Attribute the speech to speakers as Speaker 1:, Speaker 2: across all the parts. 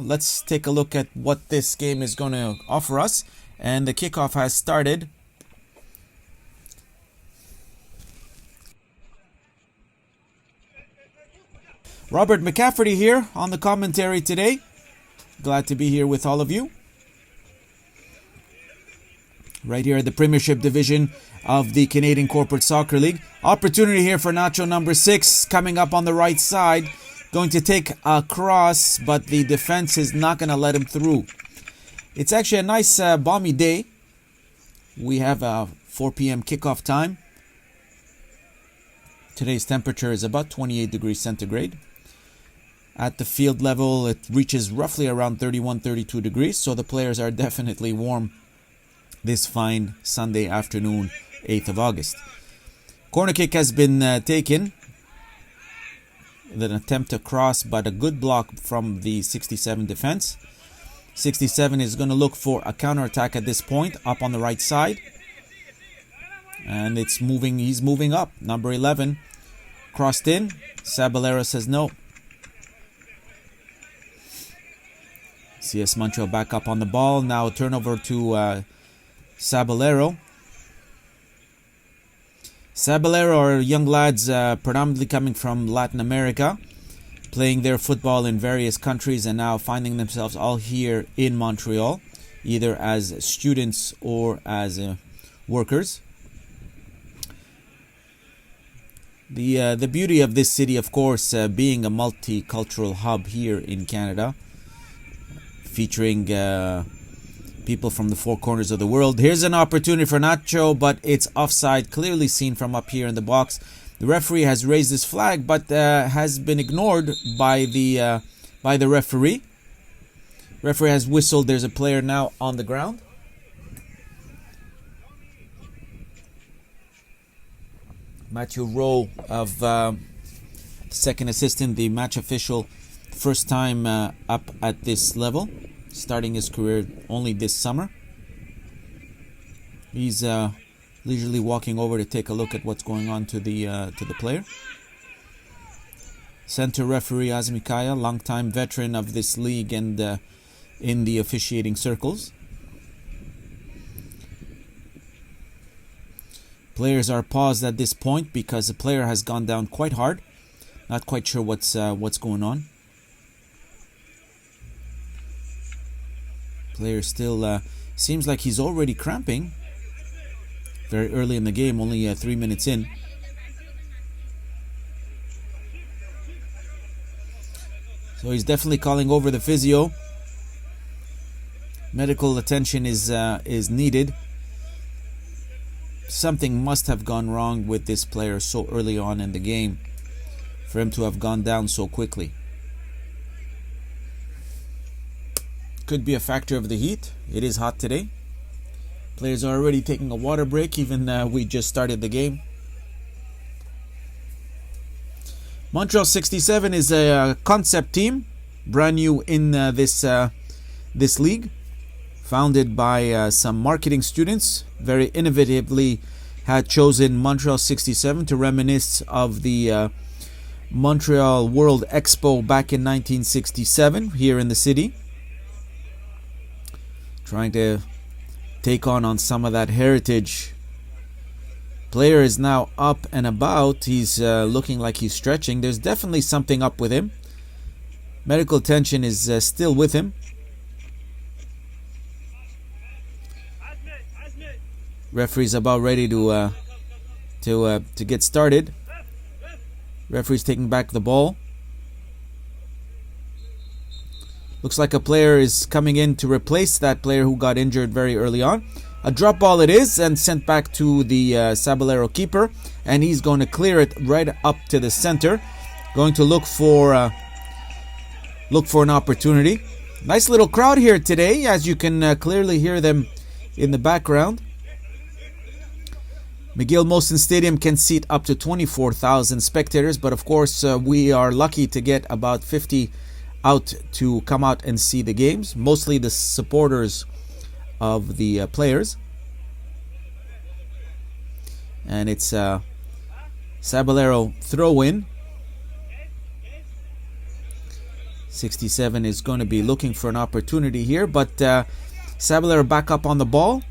Speaker 1: Let's take a look at what this game is going to offer us. And the kickoff has started. Robert McCafferty here on the commentary today. Glad to be here with all of you. Right here at the Premiership division of the Canadian Corporate Soccer League. Opportunity here for Nacho number 6 coming up on the right side. Going to take a cross, but the defense is not going to let him through. It's actually a nice balmy day. We have a 4 p.m. kickoff time. Today's temperature is about 28 degrees centigrade. At the field level, it reaches roughly around 31, 32 degrees, so the players are definitely warm this fine Sunday afternoon, 8th of August. Corner kick has been taken. An attempt to cross, but a good block from the 67 defense. 67 is going to look for a counterattack at this point, up on the right side. And it's moving, he's moving up. Number 11, crossed in. Sabalero says no. CS Montreal back up on the ball. Now turnover to Sabalero. Sabalero are young lads predominantly coming from Latin America, playing their football in various countries and now finding themselves all here in Montreal, either as students or as workers. The beauty of this city, of course, being a multicultural hub here in Canada, featuring people from the four corners of the world. Here's an opportunity for Nacho, but it's offside, clearly seen from up here in the box. The referee has raised his flag, but has been ignored by the referee. Referee has whistled. There's a player now on the ground. Matthew Rowe of second assistant, the match official, first time up at this level, starting his career only this summer. He's leisurely walking over to take a look at what's going on to the player. Center referee Azmikaya, longtime veteran of this league and in the officiating circles. Players are paused at this point because the player has gone down quite hard. Not quite sure what's going on. Player still seems like he's already cramping. Very early in the game, only 3 minutes in. So he's definitely calling over the physio. Medical attention is needed. Something must have gone wrong with this player so early on in the game for him to have gone down so quickly. Could be a factor of the heat. It is hot today. Players are already taking a water break, even we just started the game. Montreal 67 is a concept team, brand new in this league. Founded by some marketing students, very innovatively had chosen Montreal 67 to reminisce of the Montreal World Expo back in 1967 here in the city. Trying to take on some of that heritage. Player is now up and about. He's looking like he's stretching. There's definitely something up with him. Medical attention is still with him. Referee's about ready to get started. Referee's taking back the ball. Looks like a player is coming in to replace that player who got injured very early on. A drop ball it is, and sent back to the Sabalero keeper, and he's going to clear it right up to the center. Going to look for an opportunity. Nice little crowd here today, as you can clearly hear them in the background. McGill Molson Stadium can seat up to 24,000 spectators, but of course we are lucky to get about 50 out to come out and see the games. Mostly the supporters of the players. And it's Sabalero throw in. 67 is going to be looking for an opportunity here, but Sabalero back up on the ball.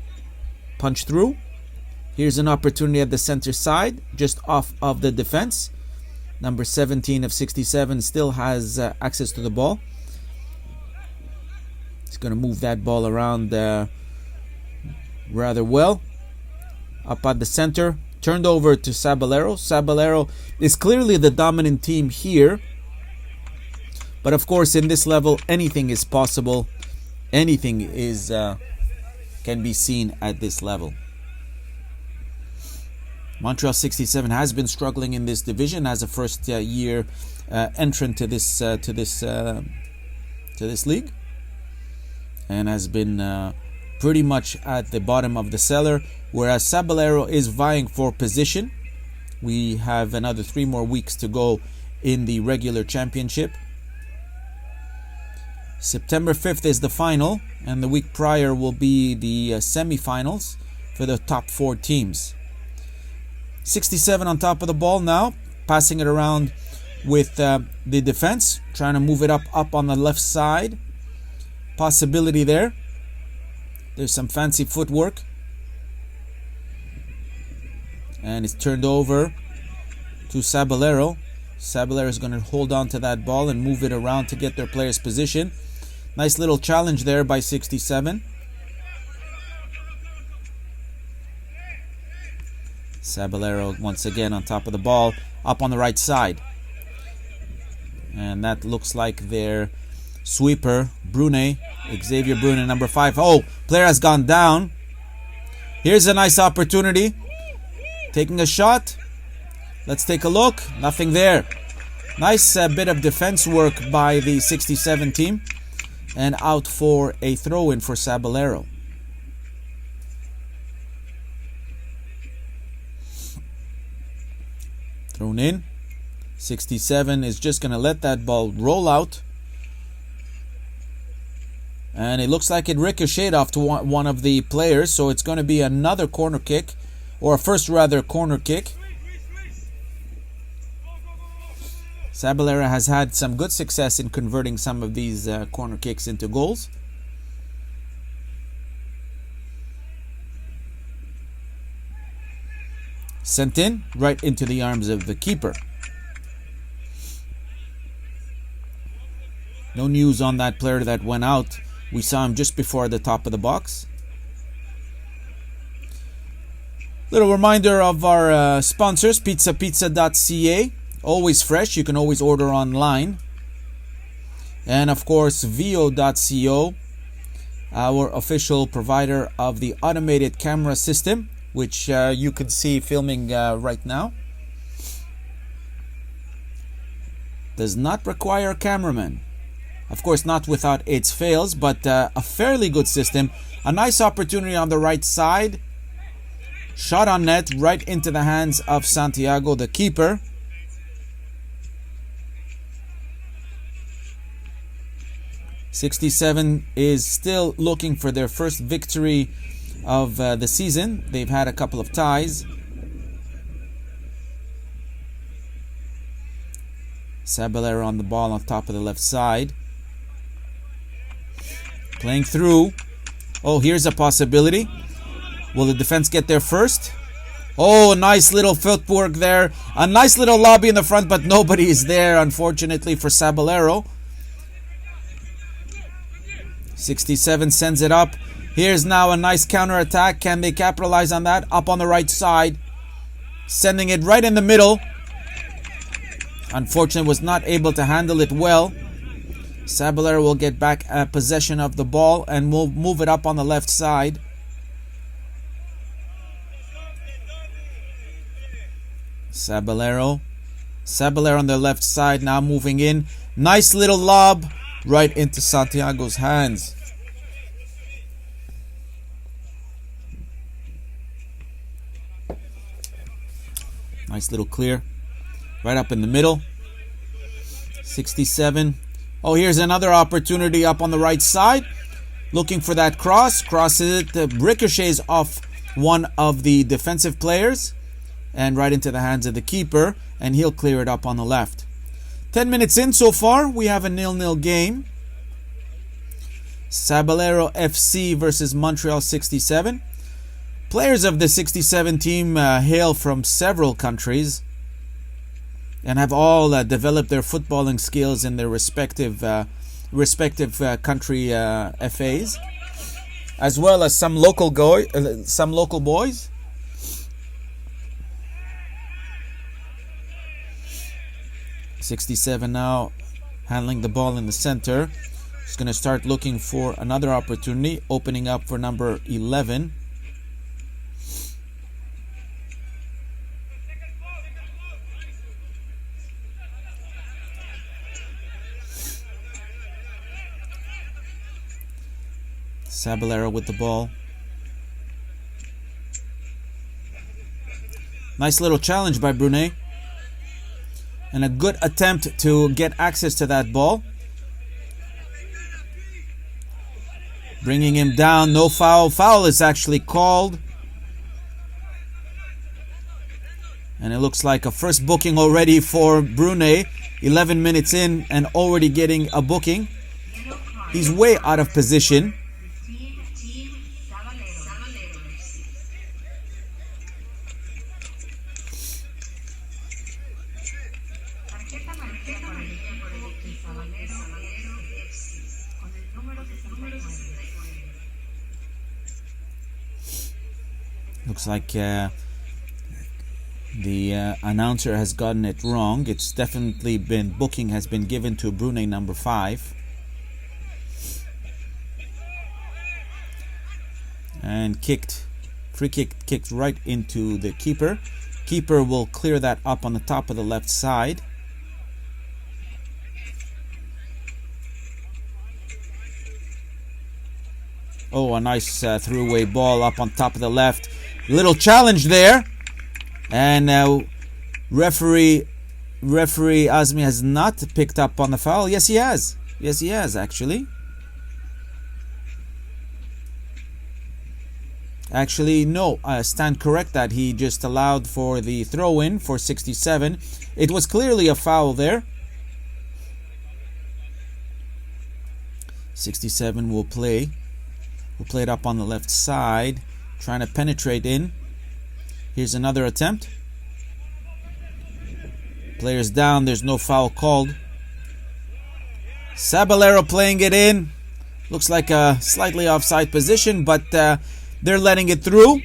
Speaker 1: Punch through. Here's an opportunity at the center side, just off of the defense. Number 17 of 67 still has access to the ball. He's going to move that ball around rather well. Up at the center, turned over to Sabalero. Sabalero is clearly the dominant team here. But of course, in this level, anything is possible. Anything is can be seen at this level. Montreal 67 has been struggling in this division as a first-year entrant to this league, and has been pretty much at the bottom of the cellar. Whereas Sabalero is vying for position. We have another 3 more weeks to go in the regular championship. September 5th is the final, and the week prior will be the semi-finals for the top 4 teams. 67 on top of the ball now, passing it around with the defense, trying to move it up on the left side. Possibility there. There's some fancy footwork. And it's turned over to Sabalero. Sabalero is going to hold on to that ball and move it around to get their player's position. Nice little challenge there by 67. Sabalero once again on top of the ball, up on the right side. And that looks like their sweeper, Brune, Xavier Brune, number 5. Oh, player has gone down. Here's a nice opportunity. Taking a shot. Let's take a look. Nothing there. Nice bit of defense work by the 67 team. And out for a throw-in for Sabalero. Thrown in. 67 is just going to let that ball roll out. And it looks like it ricocheted off to one of the players. So it's going to be another corner kick. Or a first rather corner kick. Sabalero has had some good success in converting some of these corner kicks into goals. Sent in right into the arms of the keeper. No news on that player that went out. We saw him just before the top of the box. Little reminder of our sponsors, pizzapizza.ca. Always fresh, you can always order online. And of course, vo.co, our official provider of the automated camera system, which you can see filming right now. Does not require a cameraman. Of course, not without its fails, but a fairly good system. A nice opportunity on the right side. Shot on net, right into the hands of Santiago, the keeper. '67 is still looking for their first victory of the season. They've had a couple of ties. Sabalero on the ball on top of the left side. Playing through. Oh, here's a possibility. Will the defense get there first? Oh, a nice little footwork there. A nice little lobby in the front, but nobody is there, unfortunately, for Sabalero. 67 sends it up. Here's now a nice counter-attack. Can they capitalize on that? Up on the right side. Sending it right in the middle. Unfortunately, was not able to handle it well. Sabalero will get back possession of the ball and will move it up on the left side. Sabalero on the left side now moving in. Nice little lob right into Santiago's hands. Nice little clear. Right up in the middle. 67. Oh, here's another opportunity up on the right side. Looking for that cross. Crosses it. Ricochets off one of the defensive players. And right into the hands of the keeper. And he'll clear it up on the left. 10 minutes in so far, we have a 0-0 game. Sabalero FC versus Montreal 67. Players of the 67 team hail from several countries and have all developed their footballing skills in their respective country FAs, as well as some local boys. '67 now handling the ball in the center. He's going to start looking for another opportunity, opening up for number 11. Sabalero with the ball. Nice little challenge by Brunet. And a good attempt to get access to that ball. Bringing him down, no foul. Foul is actually called. And it looks like a first booking already for Brunet. 11 minutes in and already getting a booking. He's way out of position. Looks like the announcer has gotten it wrong. It's definitely been booking has been given to Brunet number 5. And free kick kicked right into the keeper. Keeper will clear that up on the top of the left side. Oh, a nice through-away ball up on top of the left. Little challenge there. And referee Azmi has not picked up on the foul. Yes, he has. Yes, he has, actually. Actually, no. Stand correct that he just allowed for the throw-in for 67. It was clearly a foul there. 67 will play. We'll play it up on the left side, trying to penetrate in. Here's another attempt. Players down, there's no foul called. Sabalero playing it in. Looks like a slightly offside position, but they're letting it through.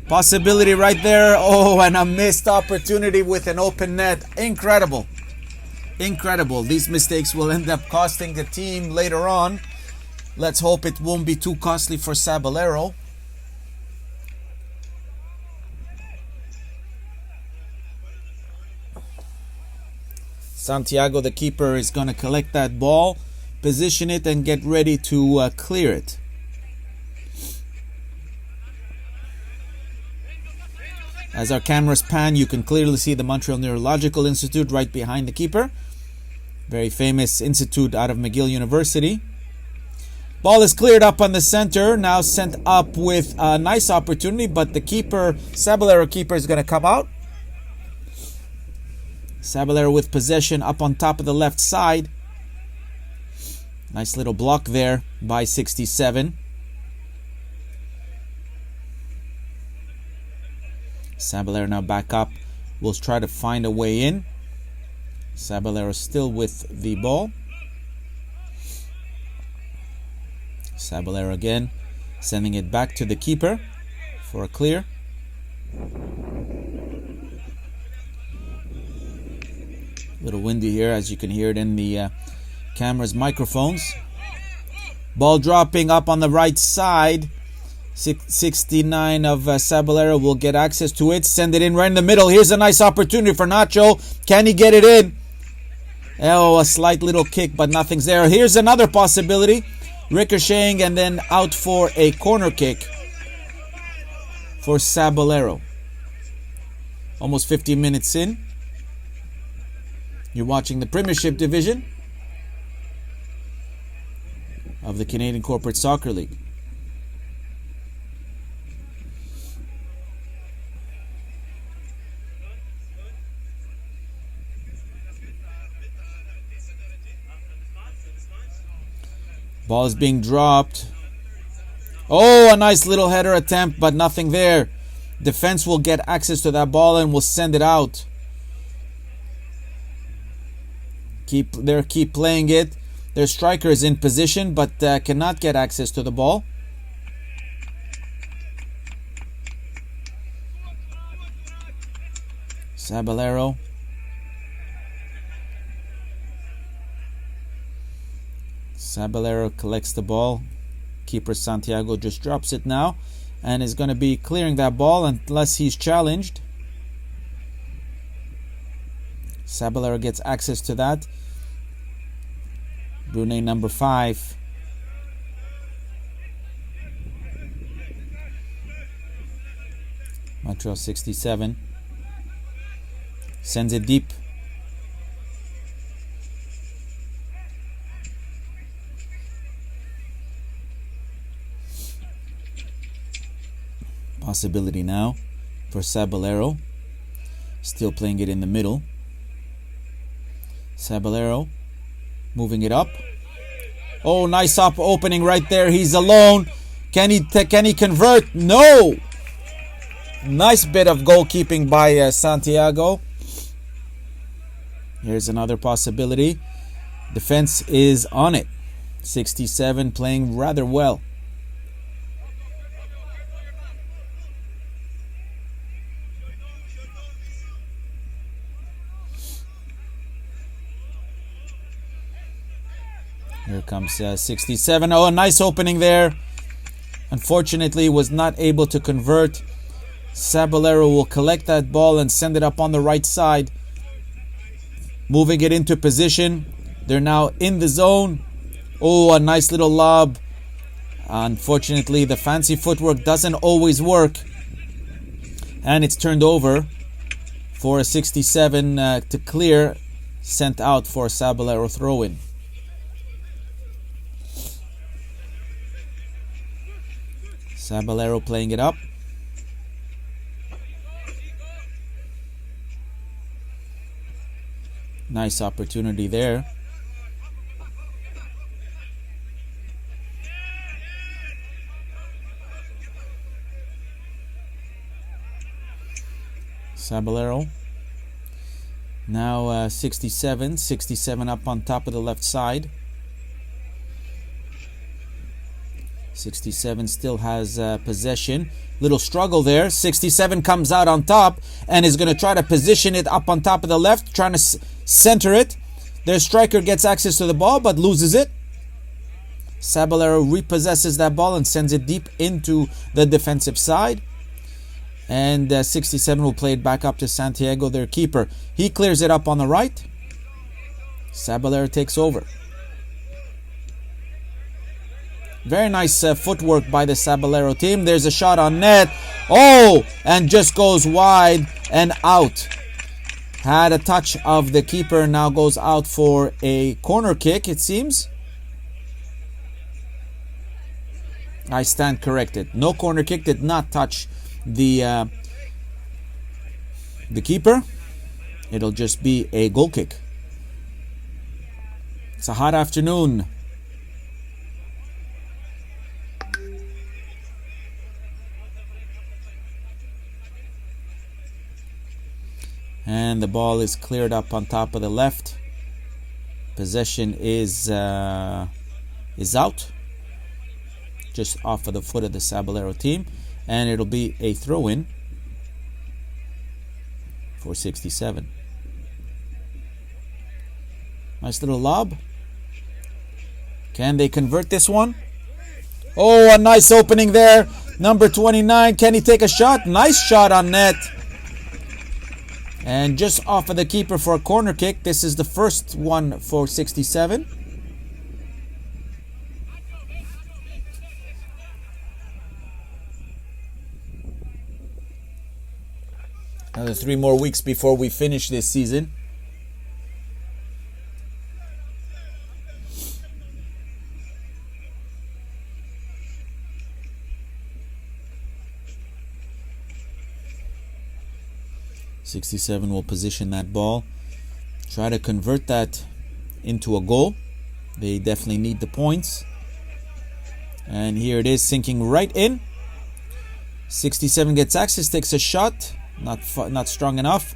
Speaker 1: Possibility right there. Oh, and a missed opportunity with an open net. Incredible. Incredible. These mistakes will end up costing the team later on. Let's hope it won't be too costly for Sabalero. Santiago, the keeper, is going to collect that ball, position it, and get ready to clear it. As our cameras pan, you can clearly see the Montreal Neurological Institute right behind the keeper. Very famous institute out of McGill University. Ball is cleared up on the center, now sent up with a nice opportunity, but the keeper, Sabalero keeper, is going to come out. Sabalero with possession up on top of the left side. Nice little block there by 67. Sabalero now back up. We'll try to find a way in. Sabalero still with the ball. Sabalero again, sending it back to the keeper for a clear. A little windy here, as you can hear it in the camera's microphones. Ball dropping up on the right side. 69 of Sabalero will get access to it. Send it in right in the middle. Here's a nice opportunity for Nacho. Can he get it in? Oh, a slight little kick, but nothing's there. Here's another possibility. Ricocheting and then out for a corner kick for Sabalero. Almost 15 minutes in. You're watching the Premiership division of the Canadian Corporate Soccer League. Ball is being dropped. Oh, a nice little header attempt, but nothing there. Defense will get access to that ball and will send it out. Keep playing it. Their striker is in position, but cannot get access to the ball. Sabalero. Sabalero collects the ball. Keeper Santiago just drops it now and is going to be clearing that ball unless he's challenged. Sabalero gets access to that. Brunei number 5. Montreal 67. Sends it deep. Possibility now for Sabalero. Still playing it in the middle. Sabalero moving it up. Oh, nice opening right there. He's alone. Can he convert? No. Nice bit of goalkeeping by Santiago. Here's another possibility. Defense is on it. 67 playing rather well. Here comes 67. Oh, a nice opening there. Unfortunately, was not able to convert. Sabalero will collect that ball and send it up on the right side. Moving it into position. They're now in the zone. Oh, a nice little lob. Unfortunately, the fancy footwork doesn't always work. And it's turned over for a 67 to clear. Sent out for a Sabalero throw-in. Sabalero playing it up. Nice opportunity there. Sabalero. Now 67 up on top of the left side. 67 still has possession. Little struggle there. 67 comes out on top and is going to try to position it up on top of the left, trying to center it. Their striker gets access to the ball but loses it. Sabalero repossesses that ball and sends it deep into the defensive side. And 67 will play it back up to Santiago, their keeper. He clears it up on the right. Sabalero takes over. Very nice footwork by the Sabalero team. There's a shot on net. Oh, and just goes wide and out. Had a touch of the keeper, now goes out for a corner kick, it seems. I stand corrected. No corner kick, did not touch the keeper. It'll just be a goal kick. It's a hot afternoon. And the ball is cleared up on top of the left. Possession is out, just off of the foot of the Sabalero team, and it'll be a throw-in for 67. Nice little lob. Can they convert this one? Oh, a nice opening there. Number 29. Can he take a shot? Nice shot on net. And just off of the keeper for a corner kick. This is the first one for 67. Another 3 more weeks before we finish this season. .67 will position that ball. Try to convert that into a goal. They definitely need the points. And here it is, sinking right in. 67 gets access, takes a shot. Not strong enough.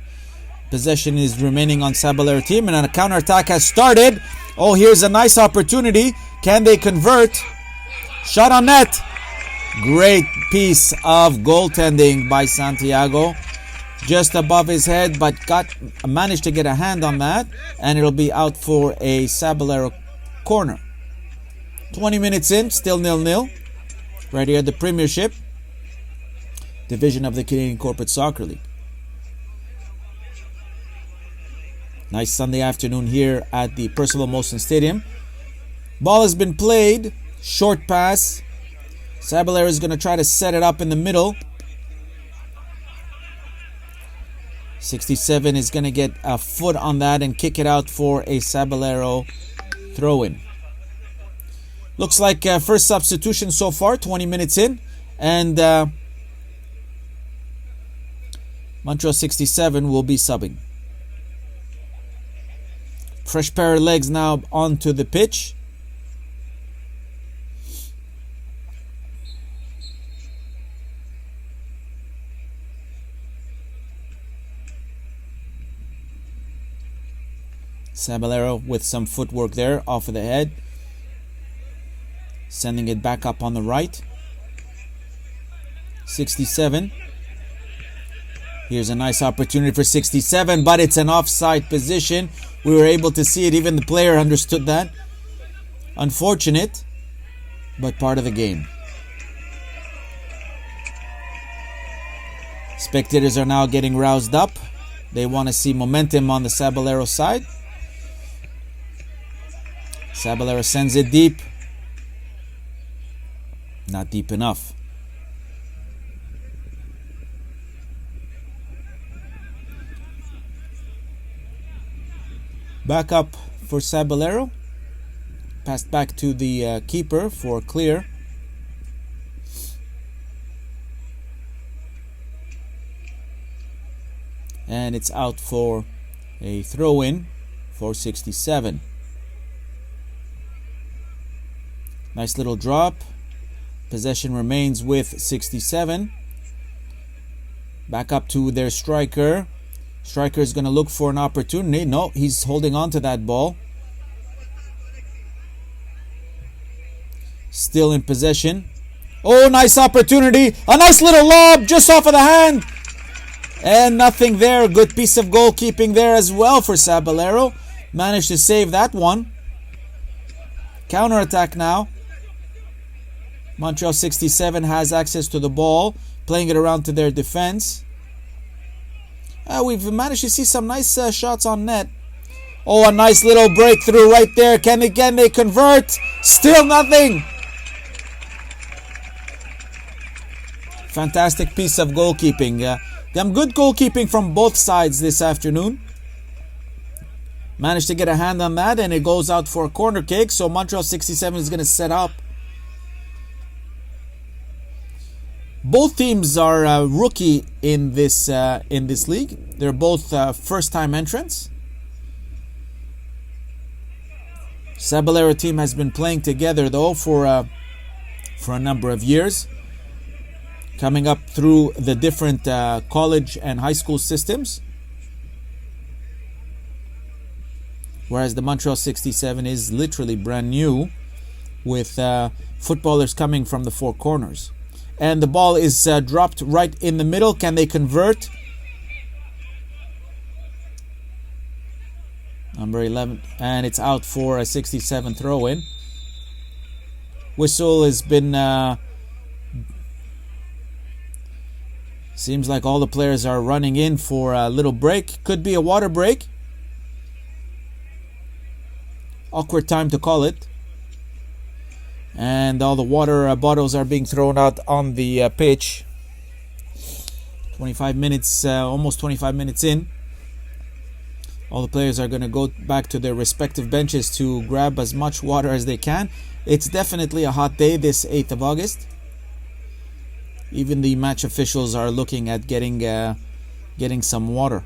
Speaker 1: Possession is remaining on Sabalero team, and a counterattack has started. Oh, here's a nice opportunity. Can they convert? Shot on net. Great piece of goaltending by Santiago. Just above his head, but managed to get a hand on that, and it'll be out for a Sabalero corner. 20 minutes in, still 0-0. Right here at the Premiership division of the Canadian Corporate Soccer League. Nice Sunday afternoon here at the Percival Molson Stadium. Ball has been played. Short pass. Sabalero is going to try to set it up in the middle. 67 is going to get a foot on that and kick it out for a Sabalero throw-in. Looks like first substitution so far, 20 minutes in. And Montreal 67 will be subbing. Fresh pair of legs now onto the pitch. Sabalero with some footwork there off of the head. Sending it back up on the right. 67. Here's a nice opportunity for 67, but it's an offside position. We were able to see it. Even the player understood that. Unfortunate, but part of the game. Spectators are now getting roused up. They want to see momentum on the Sabalero side. Sabalero sends it deep. Not deep enough. Back up for Sabalero. Passed back to the keeper for clear. And it's out for a throw-in for 67. Nice little drop. Possession remains with 67. Back up to their striker. Striker is going to look for an opportunity. No, he's holding on to that ball. Still in possession. Oh, nice opportunity. A nice little lob just off of the hand. And nothing there. Good piece of goalkeeping there as well for Sabalero. Managed to save that one. Counter-attack now. Montreal 67 has access to the ball. Playing it around to their defense. We've managed to see some nice shots on net. Oh, a nice little breakthrough right there. Can they convert? Still nothing. Fantastic piece of goalkeeping. Some good goalkeeping from both sides this afternoon. Managed to get a hand on that, and it goes out for a corner kick. So Montreal 67 is going to set up. Both teams are rookie in this league. They're both first-time entrants. Sabalero team has been playing together though for a number of years, coming up through the different college and high school systems. Whereas the Montreal 67 is literally brand new, with footballers coming from the four corners. And the ball is dropped right in the middle. Can they convert? Number 11. And it's out for a 67 throw-in. Whistle has been... seems like all the players are running in for a little break. Could be a water break. Awkward time to call it. And all the water bottles are being thrown out on the pitch. 25 minutes, almost 25 minutes in. All the players are going to go back to their respective benches to grab as much water as they can. It's definitely a hot day this 8th of August. Even the match officials are looking at getting some water.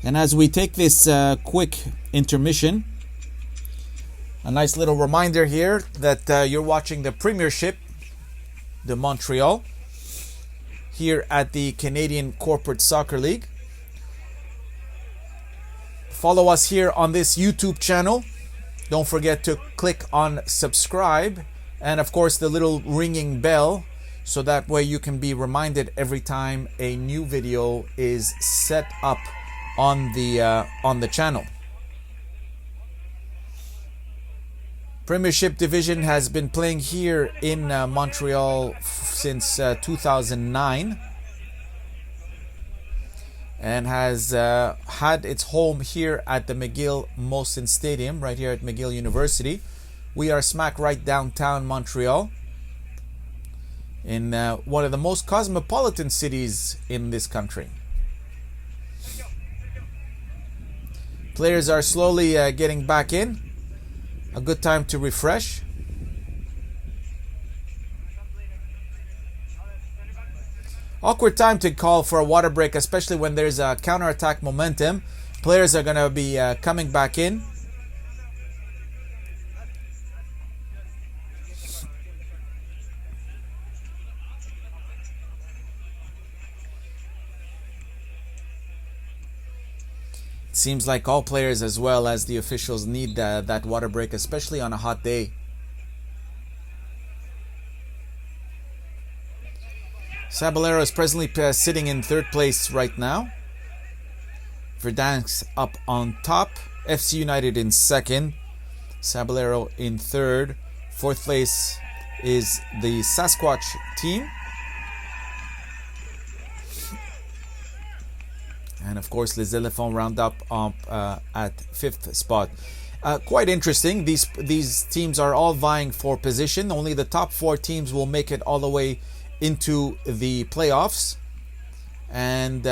Speaker 1: And as we take this quick intermission, a nice little reminder here that you're watching the Premiership de Montreal here at the Canadian Corporate Soccer League. Follow us here on this YouTube channel. Don't forget to click on subscribe and of course the little ringing bell, so that way you can be reminded every time a new video is set up on the channel. Premiership division has been playing here in Montreal since 2009 and has had its home here at the McGill-Molson Stadium, right here at McGill University. We are smack right downtown Montreal, in one of the most cosmopolitan cities in this country. Players are slowly getting back in. A good time to refresh. Awkward time to call for a water break, especially when there's a counter-attack momentum. Players are going to be coming back in. Seems like all players as well as the officials need that water break, especially on a hot day. Sabalero is presently sitting in third place right now. Verdansk up on top. FC United in second. Sabalero in third. Fourth place is the Sasquatch team. And of course, Les Elephants round up at fifth spot. Quite interesting. These teams are all vying for position. Only the top four teams will make it all the way into the playoffs. And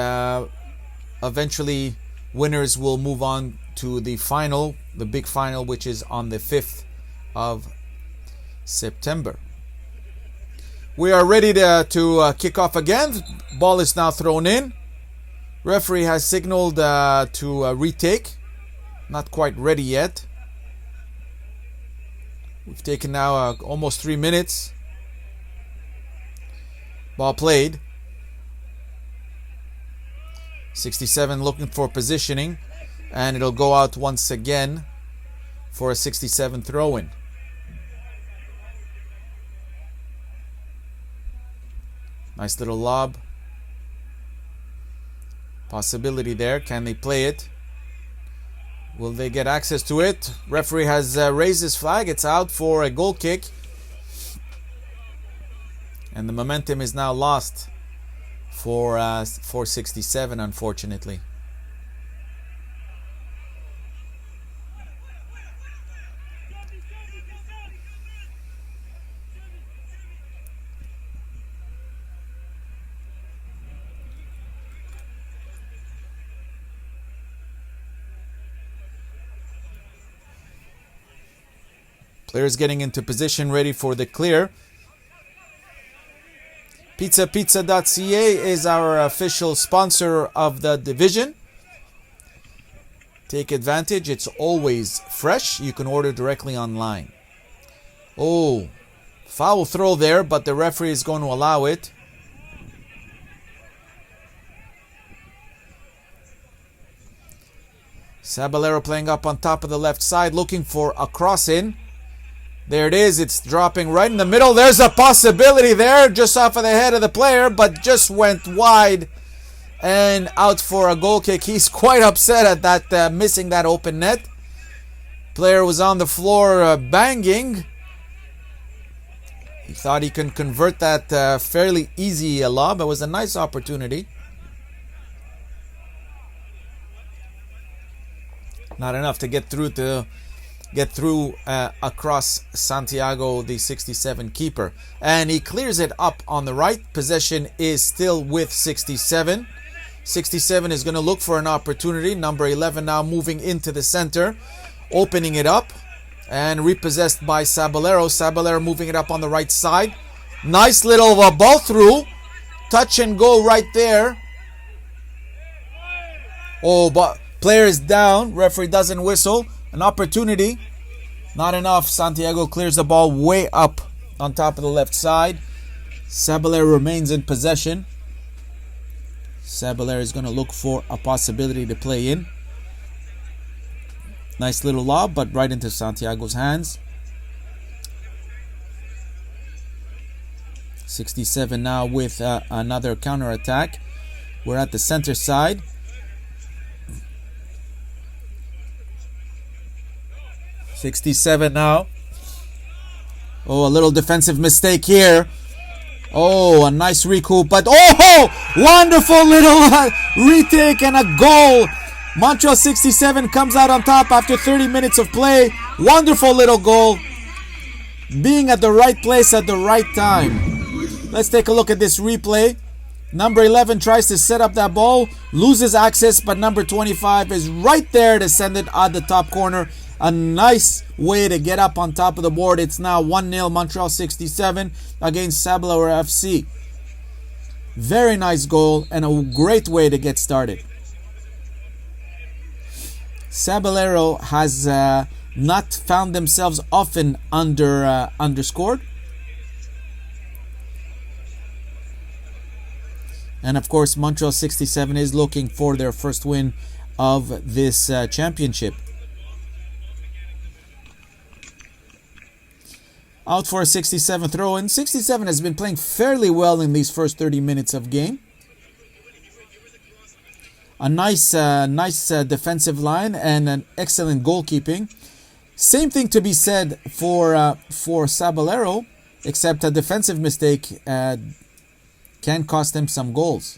Speaker 1: eventually, winners will move on to the final, the big final, which is on the 5th of September. We are ready to kick off again. Ball is now thrown in. Referee has signaled to retake. Not quite ready yet. We've taken now almost 3 minutes. Ball played. 67 looking for positioning. And it'll go out once again for a 67 throw-in. Nice little lob. Possibility there. Can they play it? Will they get access to it? Referee has raised his flag. It's out for a goal kick. And the momentum is now lost for 67, unfortunately. Players getting into position, ready for the clear. Pizza.ca is our official sponsor of the division. Take advantage. It's always fresh. You can order directly online. Oh, foul throw there, but the referee is going to allow it. Sabalero playing up on top of the left side, looking for a cross-in. There it is. It's dropping right in the middle. There's a possibility there, just off of the head of the player, but just went wide and out for a goal kick. He's quite upset at that, missing that open net. Player was on the floor banging. He thought he can convert that fairly easy lob. It was a nice opportunity. Not enough to get through across Santiago, the 67 keeper. And he clears it up on the right. Possession is still with 67. 67 is going to look for an opportunity. Number 11 now moving into the center, opening it up, and repossessed by Sabalero. Sabalero moving it up on the right side. Nice little ball through. Touch and go right there. Oh, but Player is down. Referee doesn't whistle. An opportunity. Not enough. Santiago clears the ball way up on top of the left side. Sabalero remains in possession. Sabalero is going to look for a possibility to play in. Nice little lob, but right into Santiago's hands. 67 now with another counter attack. We're at the center side. '67 now. Oh, a little defensive mistake here. Oh, a nice recoup, but wonderful little retake and a goal. Montreal 67 comes out on top after 30 minutes of play. Wonderful little goal. Being at the right place at the right time. Let's take a look at this replay. Number 11 tries to set up that ball, loses access, but number 25 is right there to send it at the top corner. A nice way to get up on top of the board. It's now 1-0 Montreal 67 against Sabalero FC. Very nice goal and a great way to get started. Sabalero has not found themselves often underscored. And of course, Montreal 67 is looking for their first win of this championship. Out for a 67 throw-in. 67 has been playing fairly well in these first 30 minutes of game. A nice defensive line and an excellent goalkeeping. Same thing to be said for Sabalero, except a defensive mistake can cost them some goals.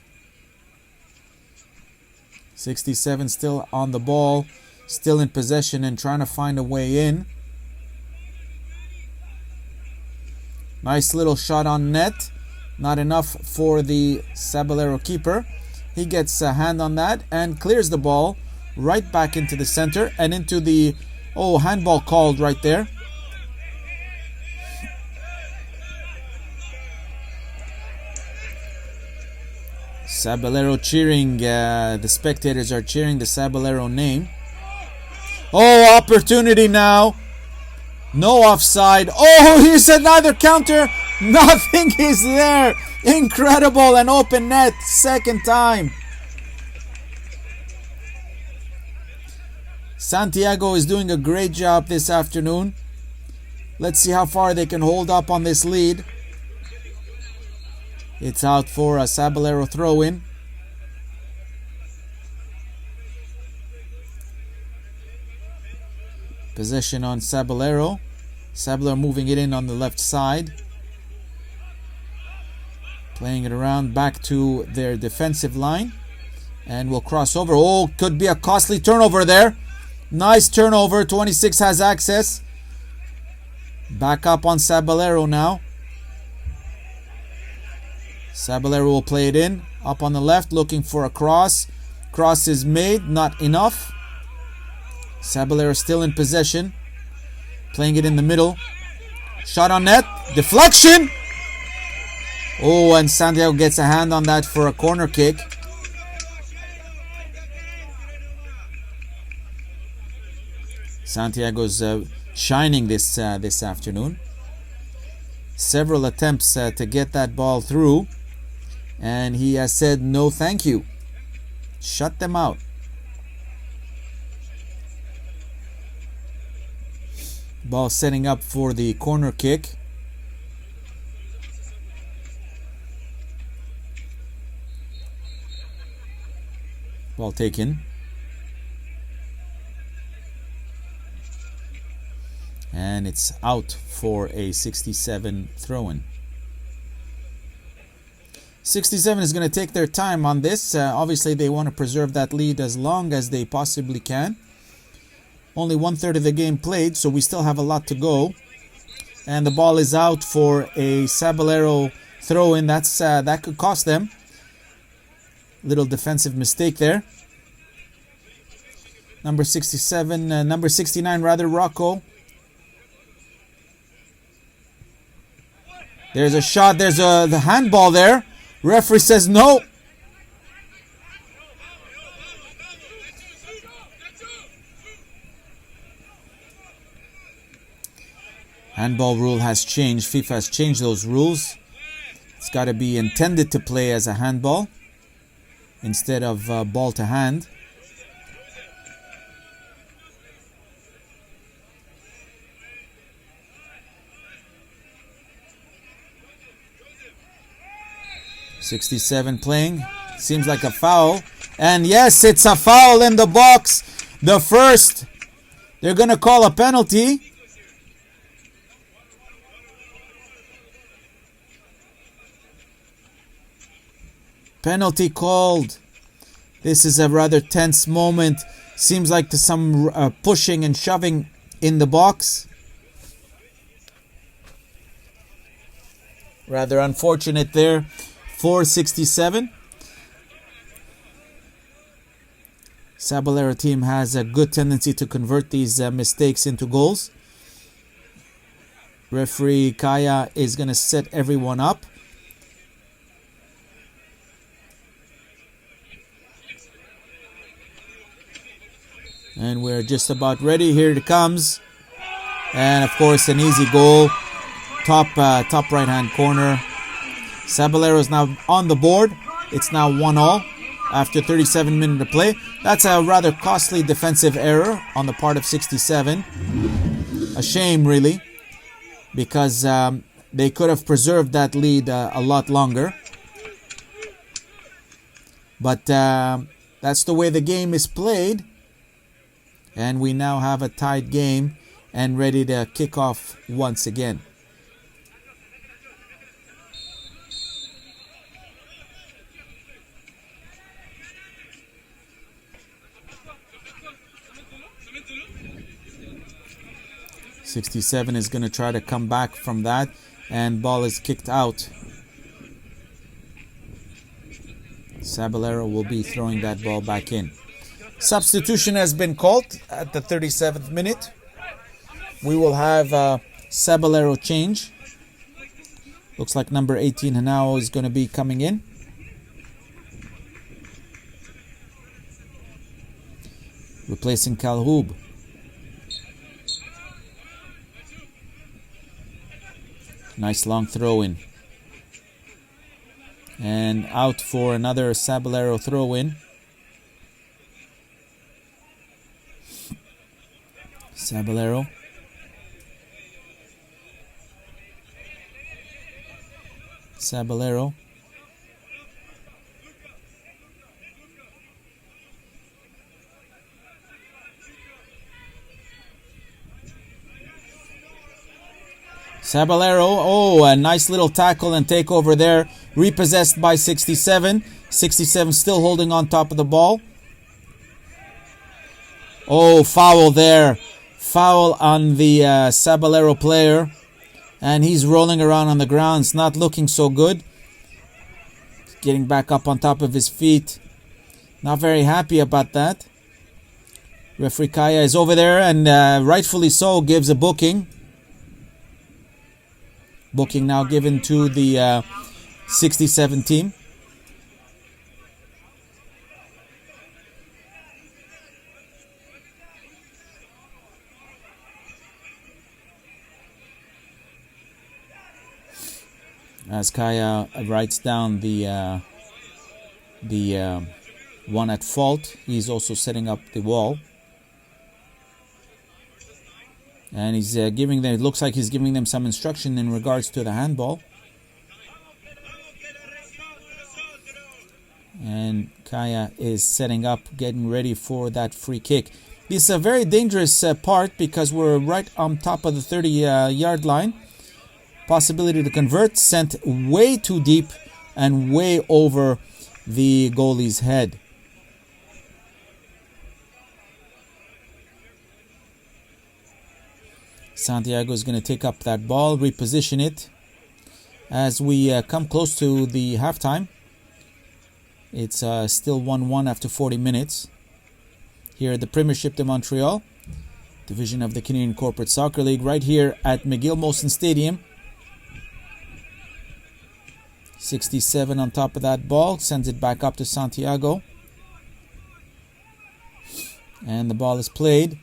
Speaker 1: 67 still on the ball, still in possession and trying to find a way in. Nice little shot on net. Not enough for the Sabalero keeper. He gets a hand on that and clears the ball right back into the center and into the handball called right there. Sabalero cheering, the spectators are cheering the Sabalero name. Oh, opportunity now. No offside. Oh, here's another counter. Nothing is there. Incredible, an open net, second time. Santiago is doing a great job this afternoon. Let's see how far they can hold up on this lead. It's out for a Sabalero throw-in. Possession on Sabalero. Sabalero moving it in on the left side. Playing it around back to their defensive line. And will cross over. Oh, could be a costly turnover there. Nice turnover. 26 has access. Back up on Sabalero now. Sabalero will play it in. Up on the left, looking for a cross. Cross is made, not enough. Sabalero still in possession. Playing it in the middle. Shot on net. Deflection! Oh, and Santiago gets a hand on that for a corner kick. Santiago's shining this afternoon. Several attempts to get that ball through. And he has said no thank you. Shut them out. Ball setting up for the corner kick. Ball taken. And it's out for a 67 throw-in. 67 is going to take their time on this. Obviously, they want to preserve that lead as long as they possibly can. Only 1/3 of the game played, so we still have a lot to go. And the ball is out for a Sabalero throw-in. That could cost them. Little defensive mistake there. Number 69 rather, Rocco. There's a shot. There's the handball there. Referee says no. Handball rule has changed. FIFA has changed those rules. It's got to be intended to play as a handball instead of ball to hand. .67 playing. Seems like a foul. And yes, it's a foul in the box. The first. They're going to call a penalty. Penalty called. This is a rather tense moment. Seems like there's some pushing and shoving in the box. Rather unfortunate there. 467. Sabalero team has a good tendency to convert these mistakes into goals. Referee Kaya is going to set everyone up. And we're just about ready. Here it comes. And of course an easy goal. Top right hand corner. Sabalero is now on the board. It's now 1-1 after 37 minutes of play. That's a rather costly defensive error on the part of 67. A shame, really, because they could have preserved that lead a lot longer. But that's the way the game is played. And we now have a tied game and ready to kick off once again. .67 is going to try to come back from that, and ball is kicked out. Sabalero will be throwing that ball back in. Substitution has been called at the 37th minute. We will have Sabalero change. Looks like number 18 Hanao is going to be coming in. Replacing Kalhub. Nice long throw in. And out for another Sabalero throw in. Sabalero. Sabalero. Sabalero, oh, a nice little tackle and takeover there. Repossessed by 67. 67 still holding on top of the ball. Oh, foul there. Foul on the Sabalero player. And he's rolling around on the ground. It's not looking so good. Getting back up on top of his feet. Not very happy about that. Referee Kaya is over there and rightfully so gives a booking. Booking now given to the 67 team. As Kaya writes down the one at fault, he's also setting up the wall. And he's giving them, it looks like he's giving them some instruction in regards to the handball. And Kaya is setting up, getting ready for that free kick. This is a very dangerous part because we're right on top of the 30-yard line. Possibility to convert, sent way too deep and way over the goalie's head. Santiago is going to take up that ball, reposition it. As we come close to the halftime, it's still 1-1 after 40 minutes. Here at the Premiership de Montreal, division of the Canadian Corporate Soccer League, right here at McGill Molson Stadium. 67 on top of that ball, sends it back up to Santiago. And the ball is played.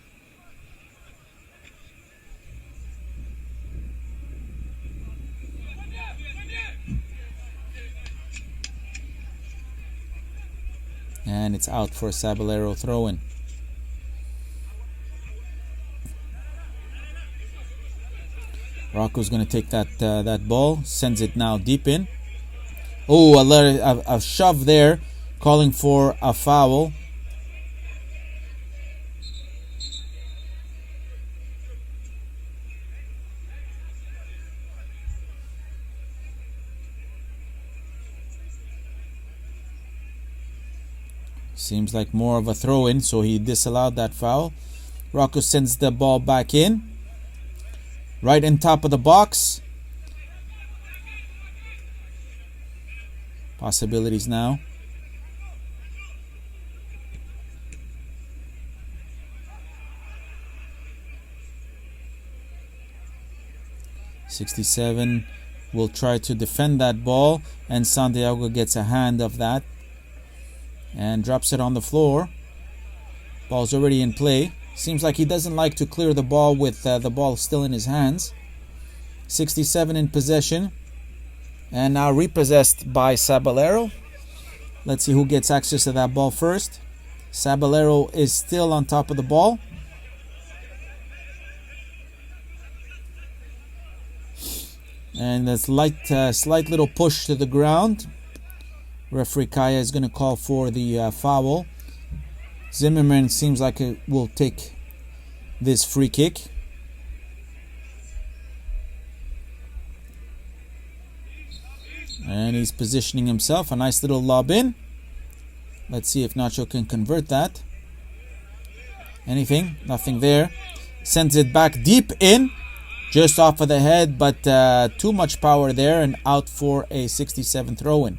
Speaker 1: And it's out for a Sabalero throw-in. Rocco's going to take that ball, sends it now deep in. Oh, a shove there, calling for a foul. Seems like more of a throw-in, so he disallowed that foul. Rocco sends the ball back in. Right on top of the box. Possibilities now. .67 will try to defend that ball, and Santiago gets a hand of that and drops it on the floor. Ball's already in play. Seems like he doesn't like to clear the ball with the ball still in his hands. 67 in possession. And now repossessed by Sabalero. Let's see who gets access to that ball first. Sabalero is still on top of the ball. And a slight little push to the ground. Referee Kaya is going to call for the foul. Zimmerman seems like it will take this free kick. And he's positioning himself. A nice little lob in. Let's see if Nacho can convert that. Anything? Nothing there. Sends it back deep in. Just off of the head, but too much power there, and out for a 67 throw-in.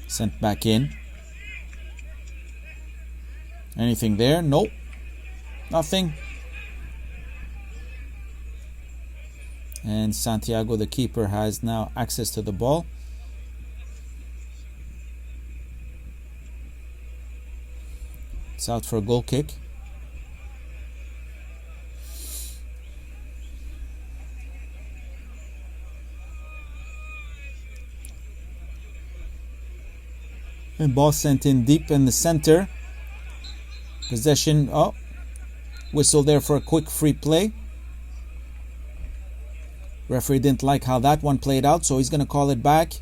Speaker 1: Sent back in. Anything there? Nope. Nothing. And Santiago, the keeper, has now access to the ball. It's out for a goal kick. And ball sent in deep in the center. Possession. Oh, whistle there for a quick free play. Referee didn't like how that one played out, so he's going to call it back.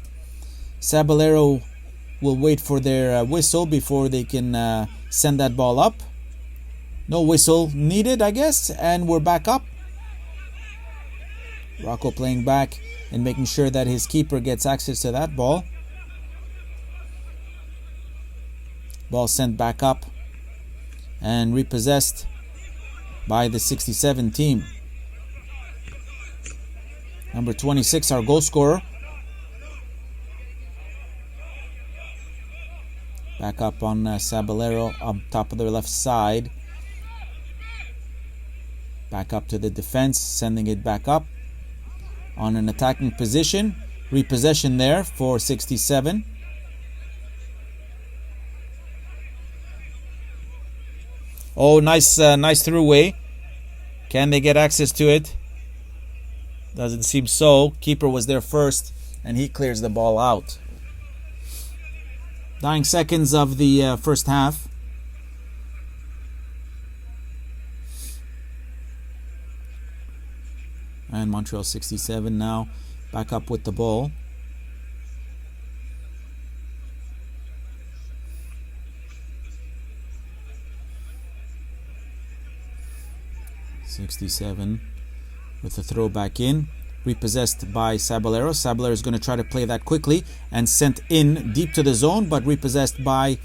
Speaker 1: Sabalero will wait for their whistle before they can send that ball up. No whistle needed, I guess, and we're back up. Rocco playing back and making sure that his keeper gets access to that ball. Ball sent back up and repossessed by the 67 team. Number 26, our goal scorer. Back up on Sabalero on top of the left side. Back up to the defense, sending it back up on an attacking position. Repossession there for 67. Oh, nice throughway. Can they get access to it? Doesn't seem so. Keeper was there first, and he clears the ball out. Dying seconds of the first half. And Montreal 67 now back up with the ball. .67 with the throw back in. Repossessed by Sabalero. Sabalero is going to try to play that quickly and sent in deep to the zone, but repossessed by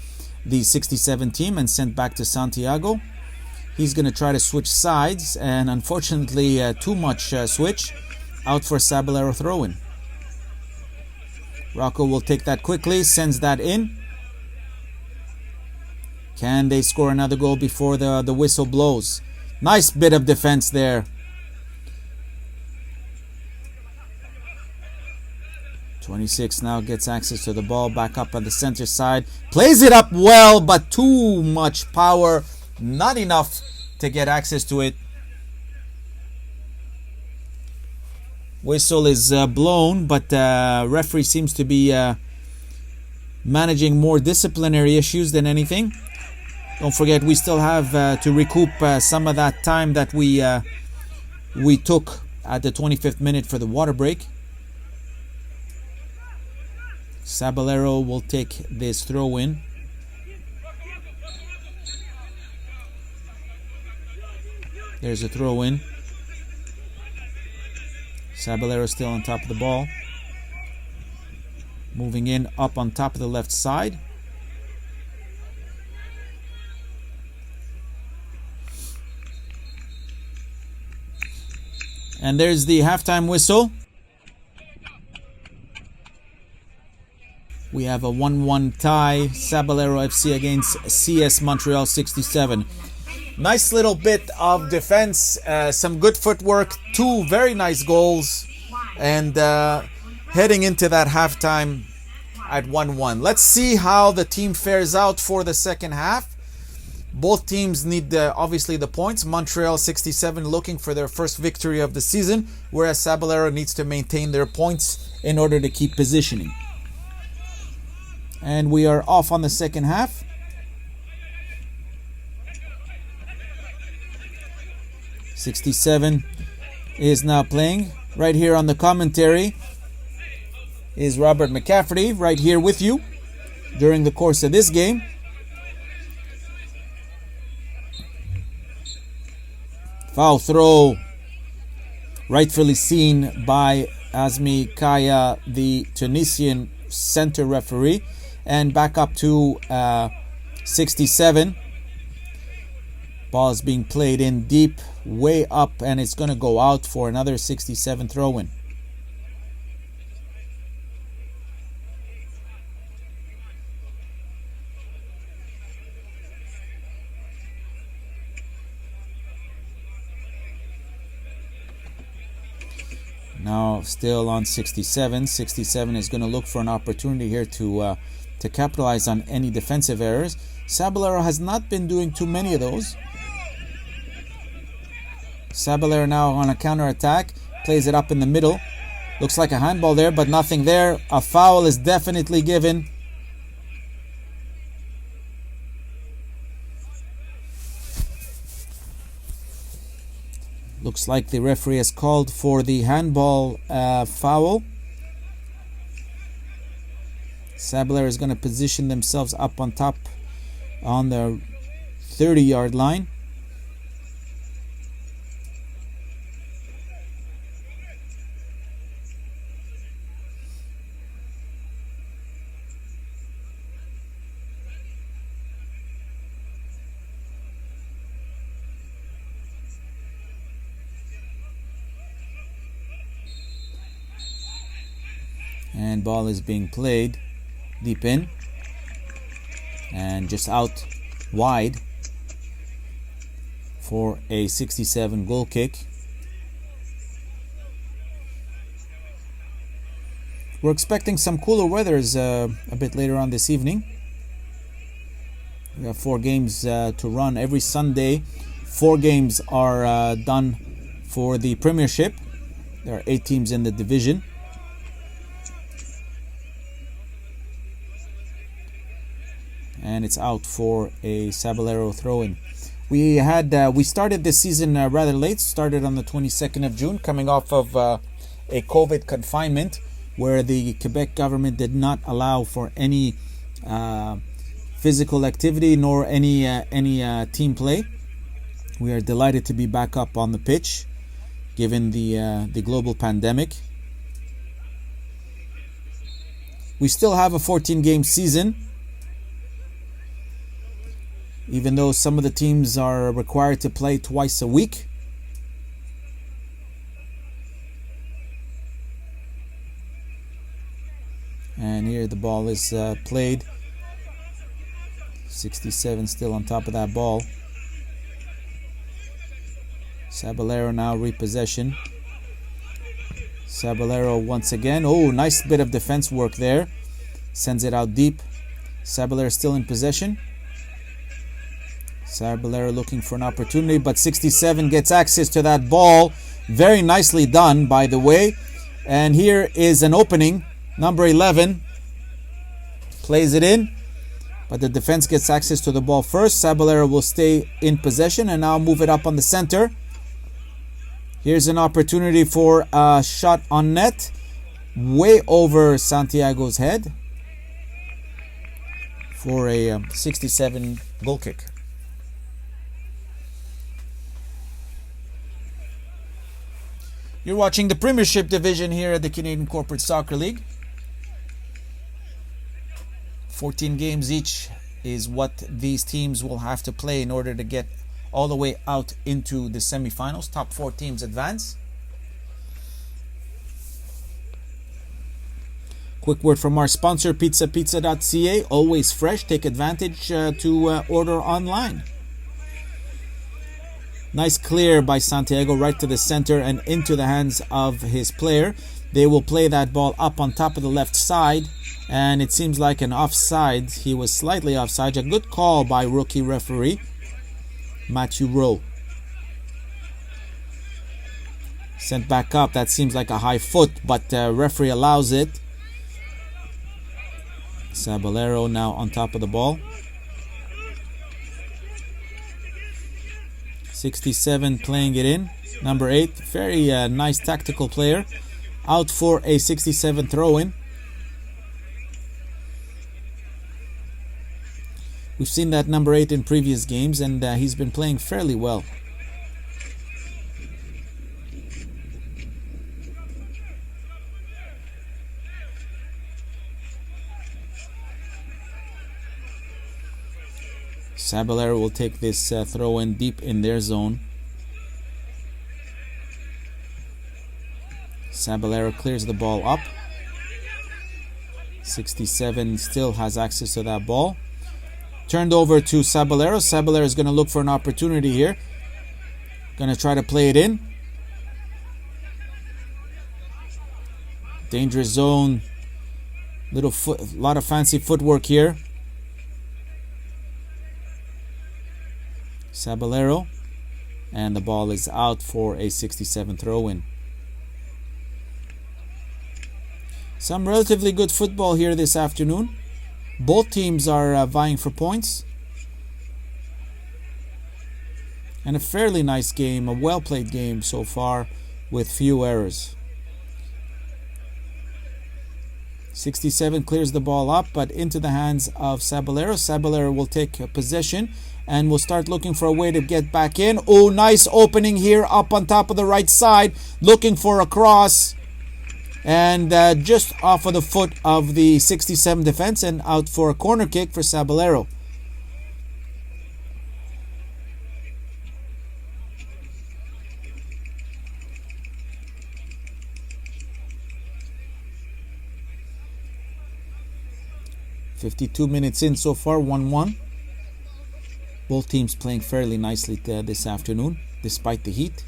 Speaker 1: the 67 team and sent back to Santiago. He's going to try to switch sides, and unfortunately too much switch. Out for Sabalero throw-in. Rocco will take that quickly, sends that in. Can they score another goal before the whistle blows? Nice bit of defense there. 26 now gets access to the ball, back up on the center side. Plays it up well, but too much power. Not enough to get access to it. Whistle is blown, but referee seems to be managing more disciplinary issues than anything. Don't forget, we still have to recoup some of that time that we took at the 25th minute for the water break. Sabalero will take this throw in. There's a throw in. Sabalero still on top of the ball. Moving in up on top of the left side. And there's the halftime whistle. We have a 1-1 tie. Sabalero FC against CS Montreal 67. Nice little bit of defense, some good footwork, 2 very nice goals, and heading into that halftime at 1-1. Let's see how the team fares out for the second half. Both teams need obviously the points. Montreal 67 looking for their first victory of the season, whereas Sabalero needs to maintain their points in order to keep positioning. And we are off on the second half. '67 is now playing. Right here on the commentary is Robert McCafferty, right here with you during the course of this game. Foul throw, rightfully seen by Azmi Kaya, the Tunisian center referee. And back up to 67. Ball is being played in deep, way up, and it's going to go out for another 67 throw-in. Now still on 67. 67 is going to look for an opportunity here to capitalize on any defensive errors. Sabalero has not been doing too many of those. Sabalero now on a counter-attack. Plays it up in the middle. Looks like a handball there, but nothing there. A foul is definitely given. Looks like the referee has called for the handball foul. Sabalero is going to position themselves up on top on the 30-yard line. And ball is being played deep in and just out wide for a 67 goal kick. We're expecting some cooler weather a bit later on this evening. We have 4 games to run every Sunday. 4 games are done for the Premiership. There are 8 teams in the division. And it's out for a Sabalero throw-in. We started this season rather late. Started on the 22nd of June, coming off of a COVID confinement where the Quebec government did not allow for any physical activity nor any team play. We are delighted to be back up on the pitch, given the global pandemic. We still have a 14-game season, even though some of the teams are required to play twice a week. And here the ball is played. 67 still on top of that ball. Sabalero now repossession. Sabalero once again. Oh, nice bit of defense work there. Sends it out deep. Sabalero still in possession. Sabalero looking for an opportunity, but 67 gets access to that ball. Very nicely done, by the way. And here is an opening. Number 11 plays it in, but the defense gets access to the ball first. Sabalero will stay in possession and now move it up on the center. Here's an opportunity for a shot on net, way over Santiago's head for a 67 goal kick. You're watching the Premiership division here at the Canadian Corporate Soccer League. 14 games each is what these teams will have to play in order to get all the way out into the semifinals. Top 4 teams advance. Quick word from our sponsor, pizzapizza.ca. Always fresh. Take advantage to order online. Nice clear by Santiago right to the center and into the hands of his player. They will play that ball up on top of the left side, and it seems like an offside. He was slightly offside. A good call by rookie referee Matthew Rowe. Sent back up. That seems like a high foot, but referee allows it. Sabalero now on top of the ball. 67 playing it in. Number 8, very nice tactical player. Out for a 67 throw-in. We've seen that number 8 in previous games, and he's been playing fairly well. Sabalero will take this throw-in deep in their zone. Sabalero clears the ball up. 67 still has access to that ball. Turned over to Sabalero. Sabalero is going to look for an opportunity here. Going to try to play it in. Dangerous zone. Lot of fancy footwork here. Sabalero, and the ball is out for a 67 throw-in. Some relatively good football here this afternoon. Both teams are vying for points. And a fairly nice game, a well-played game so far with few errors. 67 clears the ball up, but into the hands of Sabalero. Sabalero will take possession and we'll start looking for a way to get back in. Oh, nice opening here up on top of the right side. Looking for a cross. And just off of the foot of the 67 defense and out for a corner kick for Sabalero. "52 minutes in so far, 1-1. Both teams playing fairly nicely this afternoon, despite the heat.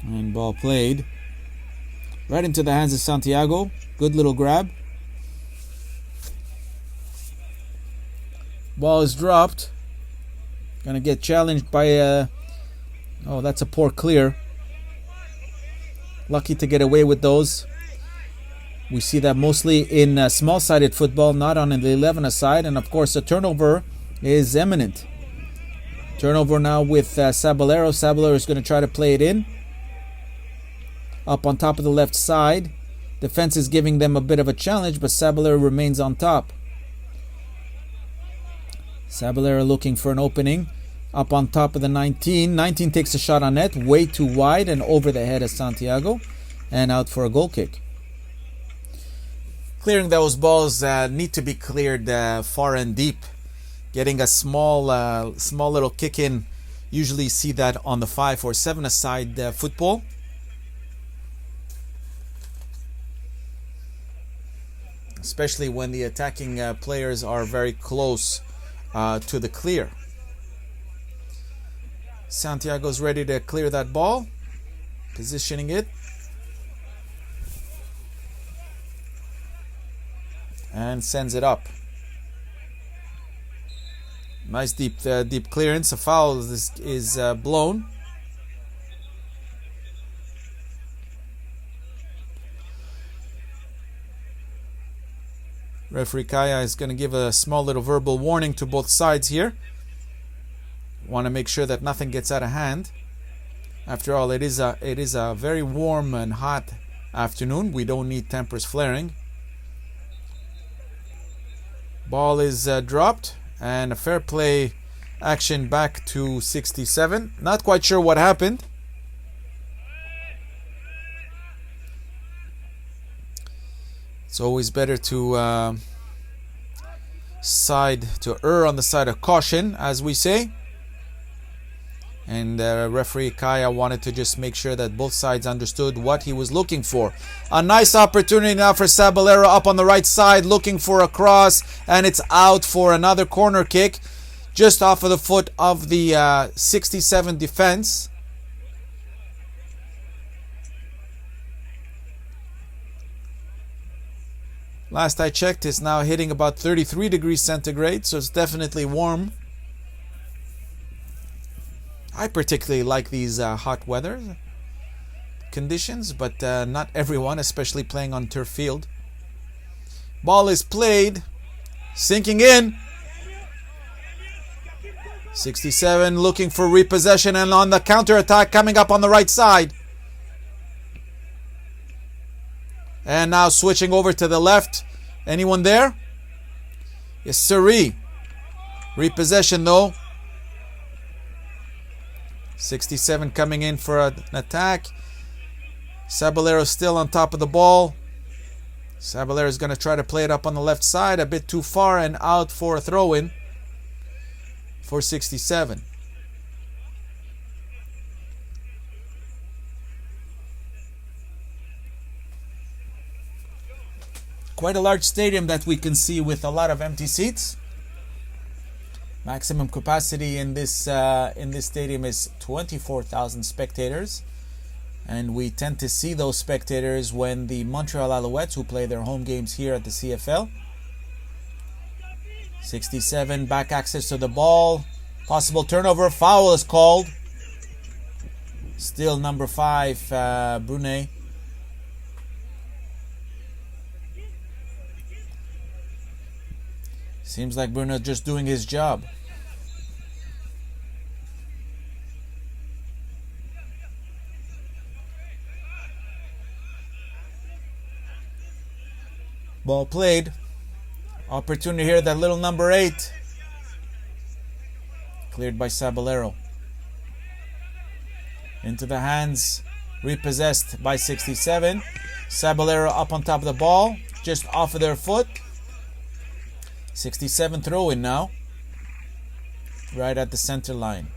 Speaker 1: And ball played right into the hands of Santiago. Good little grab. Ball is dropped. Gonna get challenged by oh, that's a poor clear. Lucky to get away with those. We see that mostly in small-sided football, not on the 11-a-side. And of course, a turnover is imminent. Turnover now with Sabalero. Sabalero is going to try to play it in. Up on top of the left side. Defense is giving them a bit of a challenge, but Sabalero remains on top. Sabalero looking for an opening. Up on top of the 19. 19 takes a shot on net. Way too wide and over the head of Santiago. And out for a goal kick. Clearing those balls need to be cleared far and deep. Getting a small little kick in. Usually see that on the 5 or 7-a-side football. Especially when the attacking players are very close to the clear. Santiago's ready to clear that ball. Positioning it. And sends it up. Nice deep clearance. A foul is blown. Referee Kaya is going to give a small little verbal warning to both sides here. Want to make sure that nothing gets out of hand. After all, it is a very warm and hot afternoon. We don't need tempers flaring. Ball is dropped, and a fair play action back to 67. Not quite sure what happened. It's always better to err on the side of caution, as we say. And referee Kaya wanted to just make sure that both sides understood what he was looking for. A nice opportunity now for Sabalero up on the right side, looking for a cross, and it's out for another corner kick, just off of the foot of the 67 defense. Last I checked, it's now hitting about 33 degrees centigrade, so it's definitely warm. I particularly like these hot weather conditions, but not everyone, especially playing on turf field. Ball is played, sinking in. 67 looking for repossession, and on the counter-attack coming up on the right side. And now switching over to the left. Anyone there? Yes, sirree. Repossession though. 67 coming in for an attack. Sabalero still on top of the ball. Sabalero is going to try to play it up on the left side, a bit too far, and out for a throw-in for 67. Quite a large stadium that we can see with a lot of empty seats. Maximum capacity in this stadium is 24,000 spectators, and we tend to see those spectators when the Montreal Alouettes, who play their home games here at the CFL. 67 back access to the ball, possible turnover, foul is called. Still number 5, Brunet. Seems like Bruno's just doing his job. Ball played. Opportunity here, that little number 8. Cleared by Sabalero. Into the hands, repossessed by 67. Sabalero up on top of the ball, just off of their foot. 67 throw-in now. Right at the center line.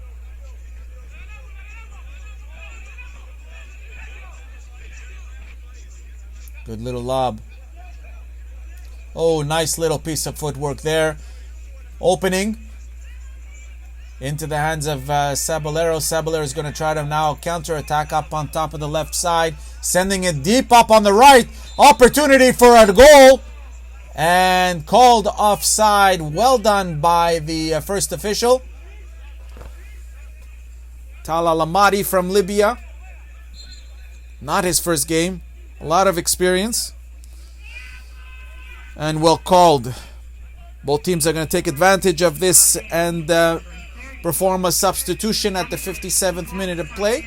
Speaker 1: Good little lob. Oh, nice little piece of footwork there. Opening. Into the hands of Sabalero. Sabalero is going to try to now counter-attack up on top of the left side. Sending it deep up on the right. Opportunity for a goal. And called offside. Well done by the first official. Tala Lamadi from Libya. Not his first game. A lot of experience. And well called. Both teams are going to take advantage of this and perform a substitution at the 57th minute of play.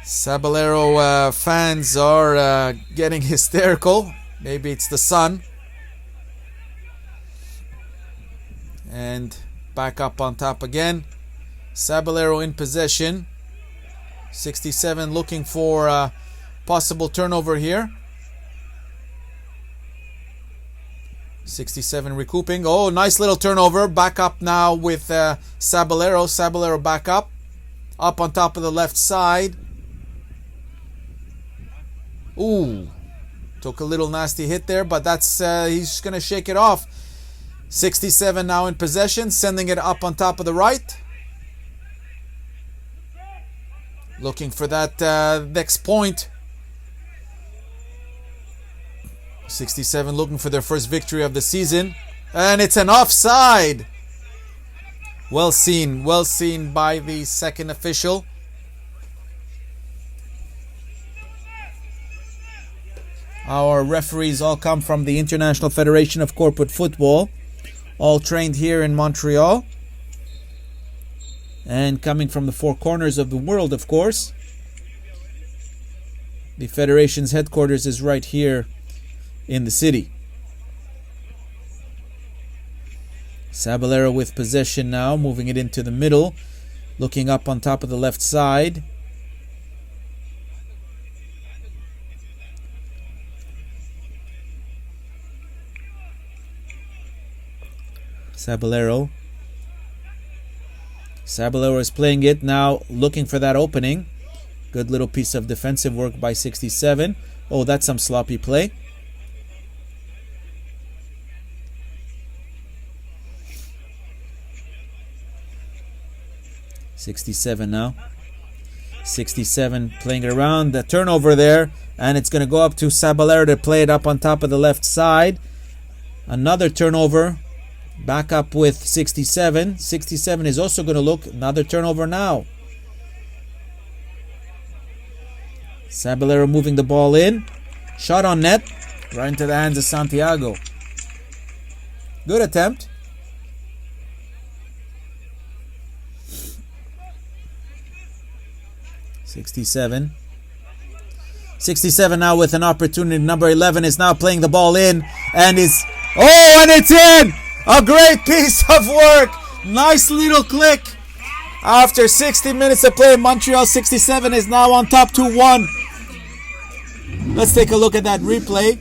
Speaker 1: Sabalero fans are getting hysterical. Maybe it's the sun. And back up on top again. Sabalero in possession. 67 looking for a possible turnover here. 67 recouping. Oh, nice little turnover. Back up now with Sabalero. Sabalero back up. Up on top of the left side. Ooh. Took a little nasty hit there, but that's he's going to shake it off. 67 now in possession. Sending it up on top of the right. Looking for that next point. 67 looking for their first victory of the season. And it's an offside. Well seen by the second official. Our referees all come from the International Federation of Corporate Football, all trained here in Montreal, and coming from the four corners of the world, of course. The Federation's headquarters is right here in the city. Sabalero with possession now, moving it into the middle, looking up on top of the left side. Sabalero is playing it now, looking for that opening. Good little piece of defensive work by 67. Oh, that's some sloppy play. .67 now. 67 playing it around. The turnover there, and it's going to go up to Sabalero to play it up on top of the left side. Another turnover. Back up with 67. 67 is also going to look. Another turnover now. Sabalero moving the ball in. Shot on net. Right into the hands of Santiago. Good attempt. .67 now with an opportunity. Number 11 is now playing the ball in. And it's in! A great piece of work. Nice little click. After 60 minutes of play, Montreal 67 is now on top 2-1. Let's take a look at that replay.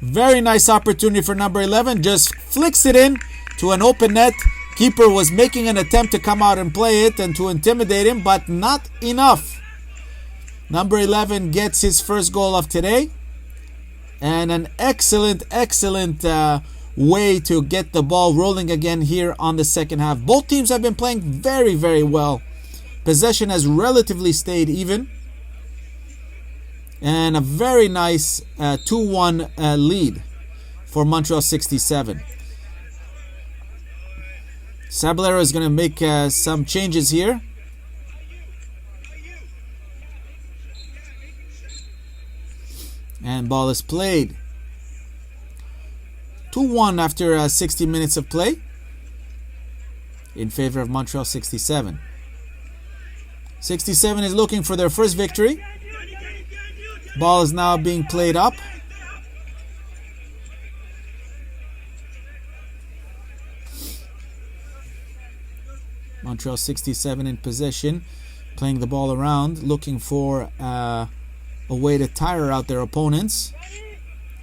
Speaker 1: Very nice opportunity for number 11. Just flicks it in to an open net. Keeper was making an attempt to come out and play it and to intimidate him, but not enough. Number 11 gets his first goal of today. And an excellent way to get the ball rolling again here on the second half. Both teams have been playing very, very well. Possession has relatively stayed even. And a very nice 2-1 lead for Montreal 67. Sabalero is going to make some changes here. And ball is played. 2-1 after 60 minutes of play in favor of Montreal 67. 67 is looking for their first victory. Ball is now being played up. Montreal 67 in possession, playing the ball around, looking for a way to tire out their opponents.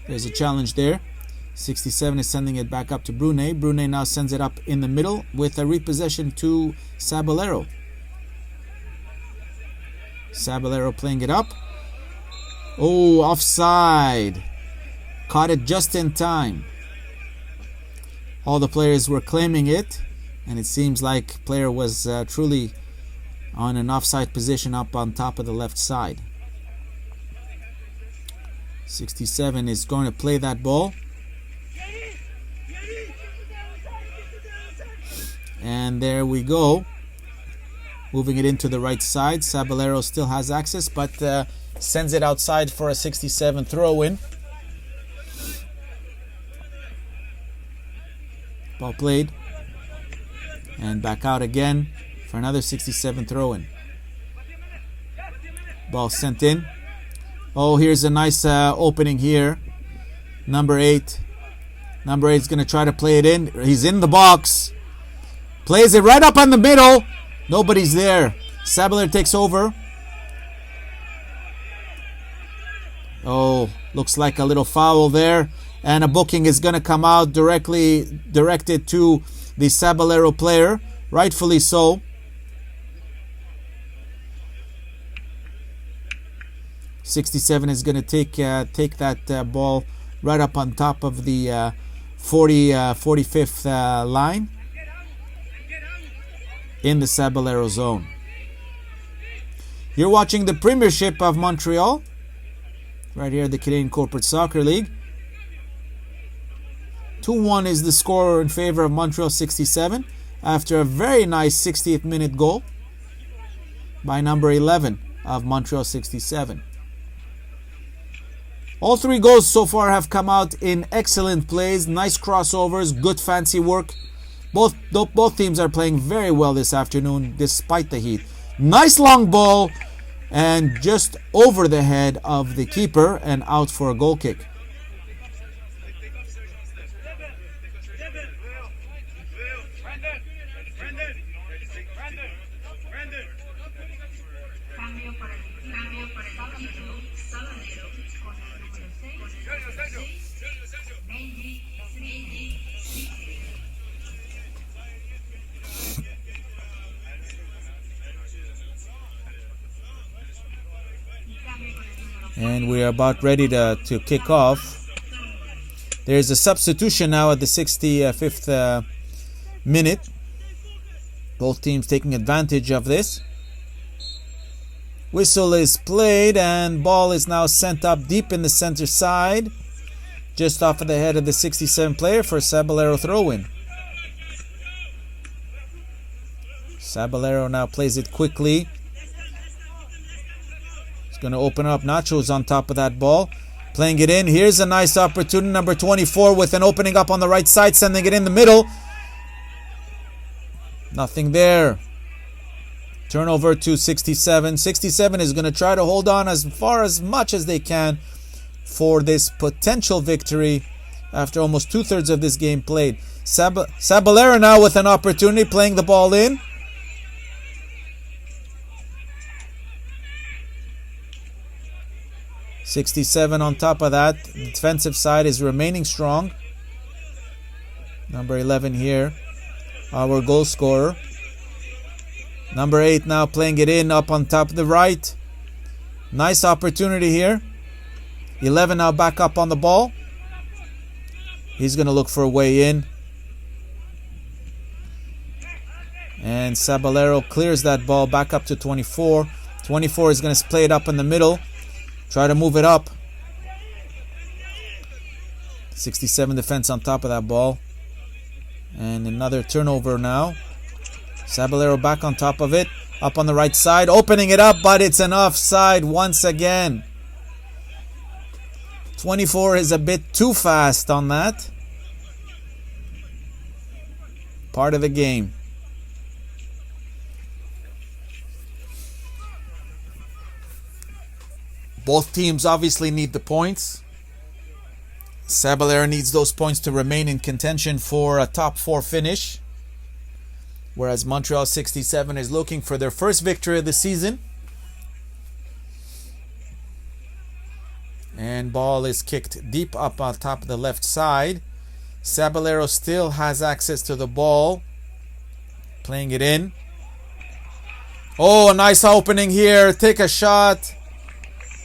Speaker 1: There's a challenge there. 67 is sending it back up to Brunet. Brunet now sends it up in the middle with a repossession to Sabalero. Sabalero playing it up. Oh, offside. Caught it just in time. All the players were claiming it, and it seems like player was truly on an offside position up on top of the left side. 67 is going to play that ball. And there we go. Moving it into the right side. Sabalero still has access, but sends it outside for a 67 throw-in. Ball played. And back out again for another 67 throw-in. Ball sent in. Oh, here's a nice opening here. Number 8. Number 8 is going to try to play it in. He's in the box. Plays it right up on the middle. Nobody's there. Sabalero takes over. Oh, looks like a little foul there. And a booking is going to come out directly directed to the Sabalero player. Rightfully so. .67 is going to take that ball right up on top of the 45th line in the Sabalero zone. You're watching the Premiership of Montreal right here at the Canadian Corporate Soccer League. 2-1 is the score in favor of Montreal 67 after a very nice 60th minute goal by number 11 of Montreal 67. All three goals so far have come out in excellent plays, nice crossovers, good fancy work. Both teams are playing very well this afternoon despite the heat. Nice long ball and just over the head of the keeper and out for a goal kick. And we are about ready to kick off. There's a substitution now at the 65th minute. Both teams taking advantage of this. Whistle is played and ball is now sent up deep in the center side. Just off of the head of the 67 player for a Sabalero throw-in. Sabalero now plays it quickly. Going to open up. Nacho's on top of that ball. Playing it in. Here's a nice opportunity. Number 24 with an opening up on the right side. Sending it in the middle. Nothing there. Turnover to 67. 67 is going to try to hold on as much as they can for this potential victory after almost 2/3 of this game played. Sabalero now with an opportunity. Playing the ball in. .67 on top of that. The defensive side is remaining strong. Number 11 here, our goal scorer. Number 8 now playing it in up on top of the right. Nice opportunity here. 11 now back up on the ball. He's going to look for a way in. And Sabalero clears that ball back up to 24. 24 is going to play it up in the middle. Try to move it up. 67 defense on top of that ball. And another turnover now. Sabalero back on top of it. Up on the right side. Opening it up, but it's an offside once again. 24 is a bit too fast on that. Part of the game. Both teams obviously need the points. Sabalero needs those points to remain in contention for a top 4 finish. Whereas Montreal 67 is looking for their first victory of the season. And ball is kicked deep up on top of the left side. Sabalero still has access to the ball. Playing it in. Oh, a nice opening here. Take a shot.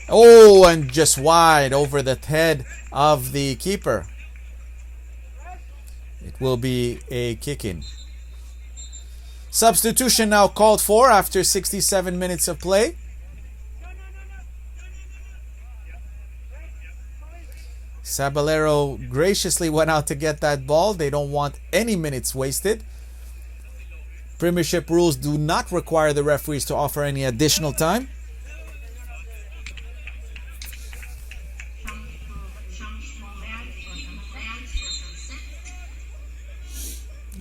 Speaker 1: Oh, and just wide over the head of the keeper. It will be a kick-in. Substitution now called for after 67 minutes of play. Sabalero graciously went out to get that ball. They don't want any minutes wasted. Premiership rules do not require the referees to offer any additional time.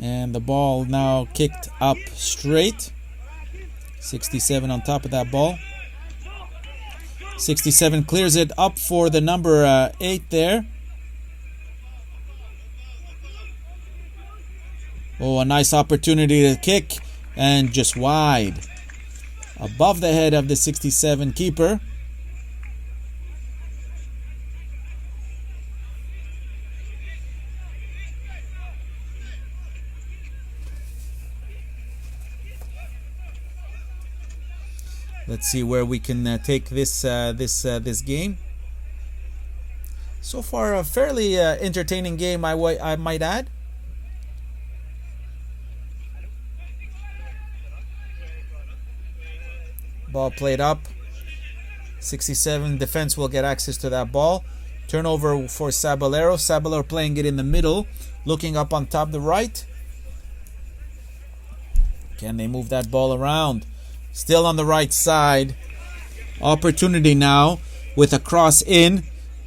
Speaker 1: And the ball now kicked up straight. 67 on top of that ball. 67 clears it up for the number 8 there. Oh, a nice opportunity to kick. And just wide. Above the head of the 67 keeper. Let's see where we can take this game. So far, a fairly entertaining game, I might add. Ball played up. 67 defense will get access to that ball. Turnover for Sabalero. Sabalero playing it in the middle, looking up on top the right. Can they move that ball around? Still on the right side. Opportunity now with a cross in.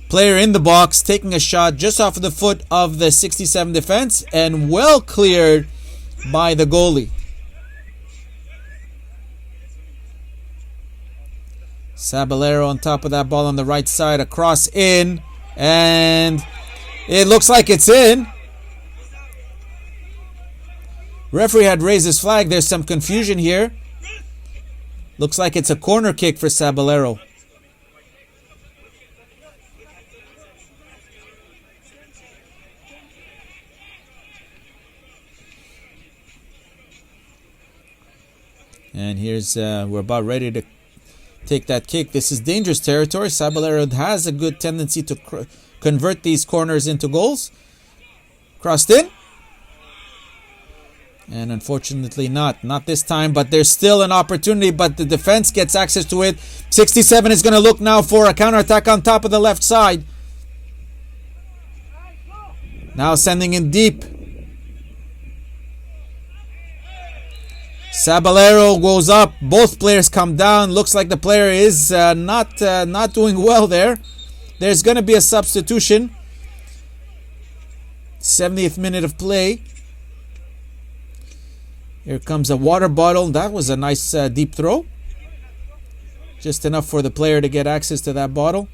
Speaker 1: Player in the box taking a shot just off of the foot of the 67 defense and well cleared by the goalie. Sabalero on top of that ball on the right side. A cross in. And it looks like it's in. Referee had raised his flag. There's some confusion here. Looks like it's a corner kick for Sabalero. And here's, we're about ready to take that kick. This is dangerous territory. Sabalero has a good tendency to convert these corners into goals. Crossed in. And unfortunately not this time, but there's still an opportunity, but the defense gets access to it. 67 is going to look now for a counterattack on top of the left side. Now sending in deep. Sabalero goes up. Both players come down. Looks like the player is not doing well there. There's going to be a substitution. 70th minute of play. Here comes a water bottle. That was a nice deep throw. Just enough for the player to get access to that bottle.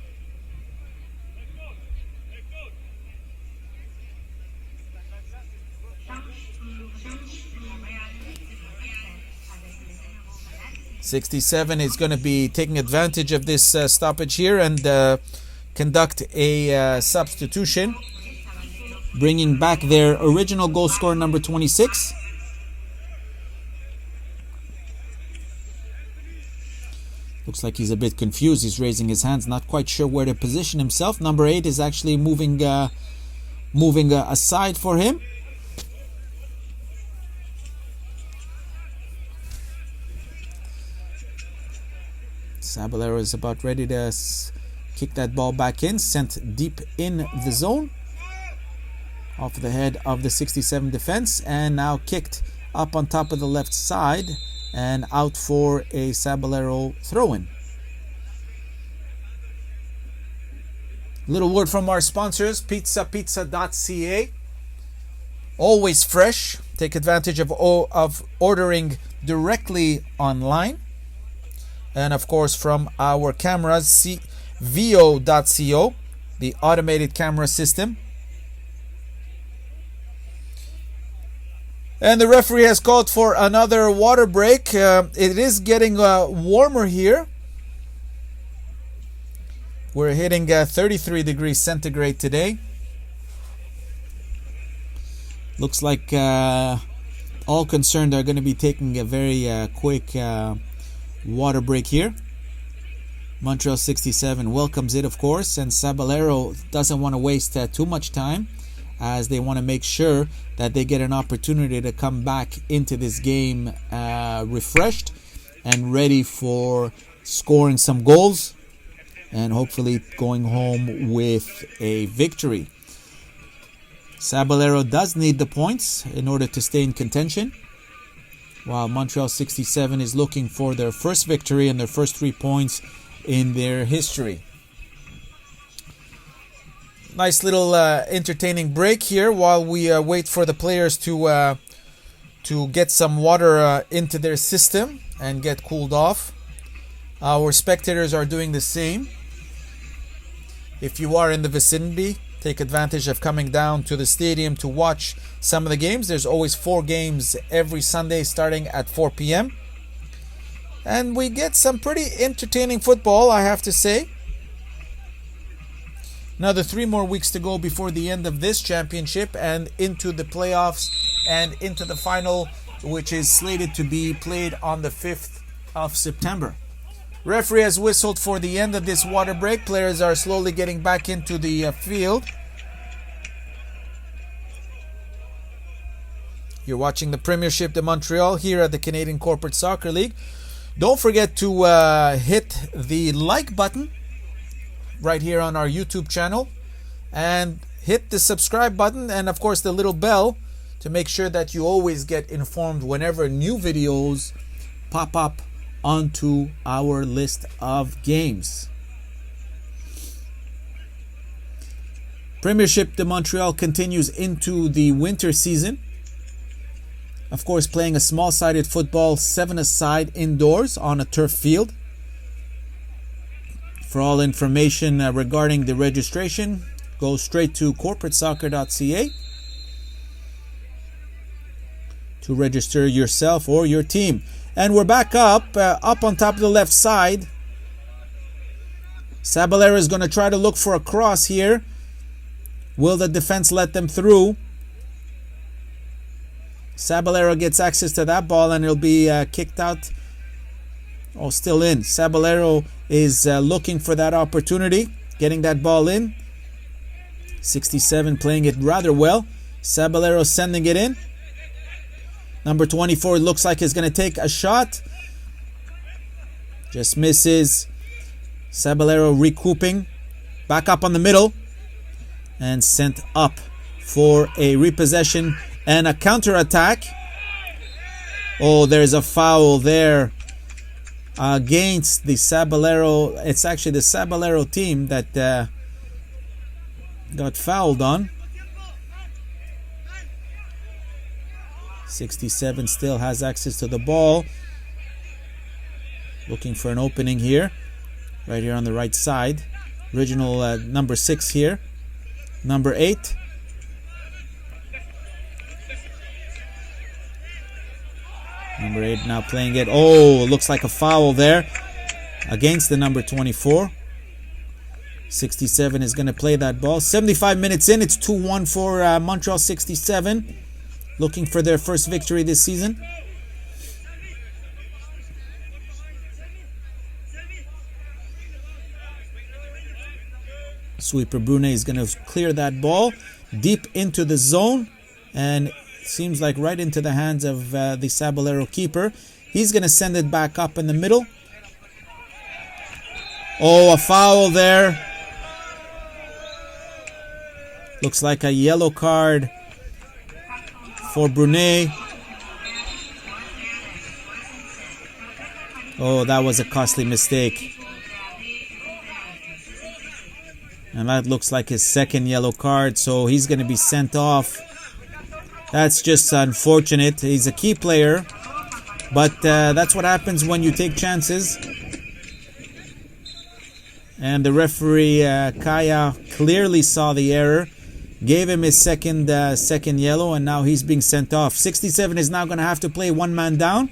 Speaker 1: '67 is going to be taking advantage of this stoppage here and conduct a substitution, bringing back their original goal scorer, number 26. Looks like he's a bit confused. He's raising his hands, not quite sure where to position himself. Number 8 is actually moving aside for him. Sabalero is about ready to kick that ball back in, sent deep in the zone, off the head of the 67 defense, and now kicked up on top of the left side and out for a Sabalero throw-in. Little word from our sponsors, pizzapizza.ca. Always fresh. Take advantage of ordering directly online. And of course from our cameras, VO.co, the automated camera system. And the referee has called for another water break. It is getting warmer here. We're hitting 33 degrees centigrade today. Looks like all concerned are going to be taking a very quick water break here. Montreal 67 welcomes it, of course, and Sabalero doesn't want to waste too much time, as they want to make sure that they get an opportunity to come back into this game refreshed and ready for scoring some goals and hopefully going home with a victory. Sabalero does need the points in order to stay in contention, while Montreal 67 is looking for their first victory and their first 3 points in their history. Nice little entertaining break here while we wait for the players to get some water into their system and get cooled off. Our spectators are doing the same. If you are in the vicinity, take advantage of coming down to the stadium to watch some of the games. There's always 4 games every Sunday starting at 4 p.m. And we get some pretty entertaining football, I have to say. Another 3 more weeks to go before the end of this championship and into the playoffs and into the final, which is slated to be played on the 5th of September. Referee has whistled for the end of this water break. Players are slowly getting back into the field. You're watching the Premiership de Montreal here at the Canadian Corporate Soccer League. Don't forget to hit the like button right here on our YouTube channel. And hit the subscribe button and, of course, the little bell to make sure that you always get informed whenever new videos pop up onto our list of games. Premiership de Montreal continues into the winter season. Of course, playing a small-sided football, 7-a-side indoors on a turf field. For all information regarding the registration, go straight to corporatesoccer.ca to register yourself or your team. And we're back up on top of the left side. Sabalero is going to try to look for a cross here. Will the defense let them through? Sabalero gets access to that ball and it'll be kicked out. Oh, still in. Sabalero is looking for that opportunity, getting that ball in. 67 playing it rather well. Sabalero sending it in. Number 24 looks like he's going to take a shot. Just misses. Sabalero recouping. Back up on the middle. And sent up for a repossession and a counter-attack. Oh, there's a foul there against the Sabalero. It's actually the Sabalero team that got fouled on. 67 still has access to the ball. Looking for an opening here. Right here on the right side. Original number 6 here. Number 8. Number 8 now playing it. Oh, looks like a foul there against the number 24. 67 is going to play that ball. 75 minutes in. It's 2-1 for Montreal 67. Looking for their first victory this season. Sweeper Brune is going to clear that ball deep into the zone. And it seems like right into the hands of the Sabalero keeper. He's going to send it back up in the middle. Oh, a foul there. Looks like a yellow card for Brune. Oh, that was a costly mistake. And that looks like his second yellow card, so he's going to be sent off. That's just unfortunate. He's a key player, but that's what happens when you take chances. And the referee, Kaya, clearly saw the error, gave him his second yellow, and now he's being sent off. 67 is now going to have to play one man down.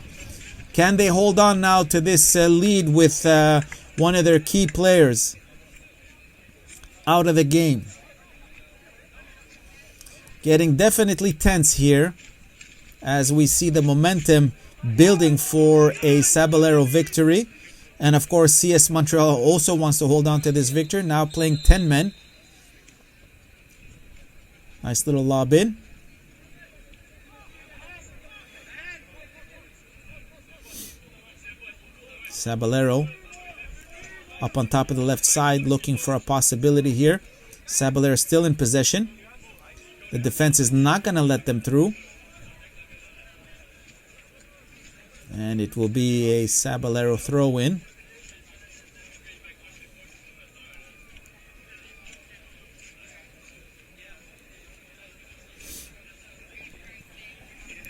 Speaker 1: Can they hold on now to this lead with one of their key players out of the game? Getting definitely tense here as we see the momentum building for a Sabalero victory. And of course, CS Montreal also wants to hold on to this victory. Now playing 10 men. Nice little lob in. Sabalero up on top of the left side, looking for a possibility here. Sabalero still in possession. The defense is not going to let them through. And it will be a Sabalero throw-in.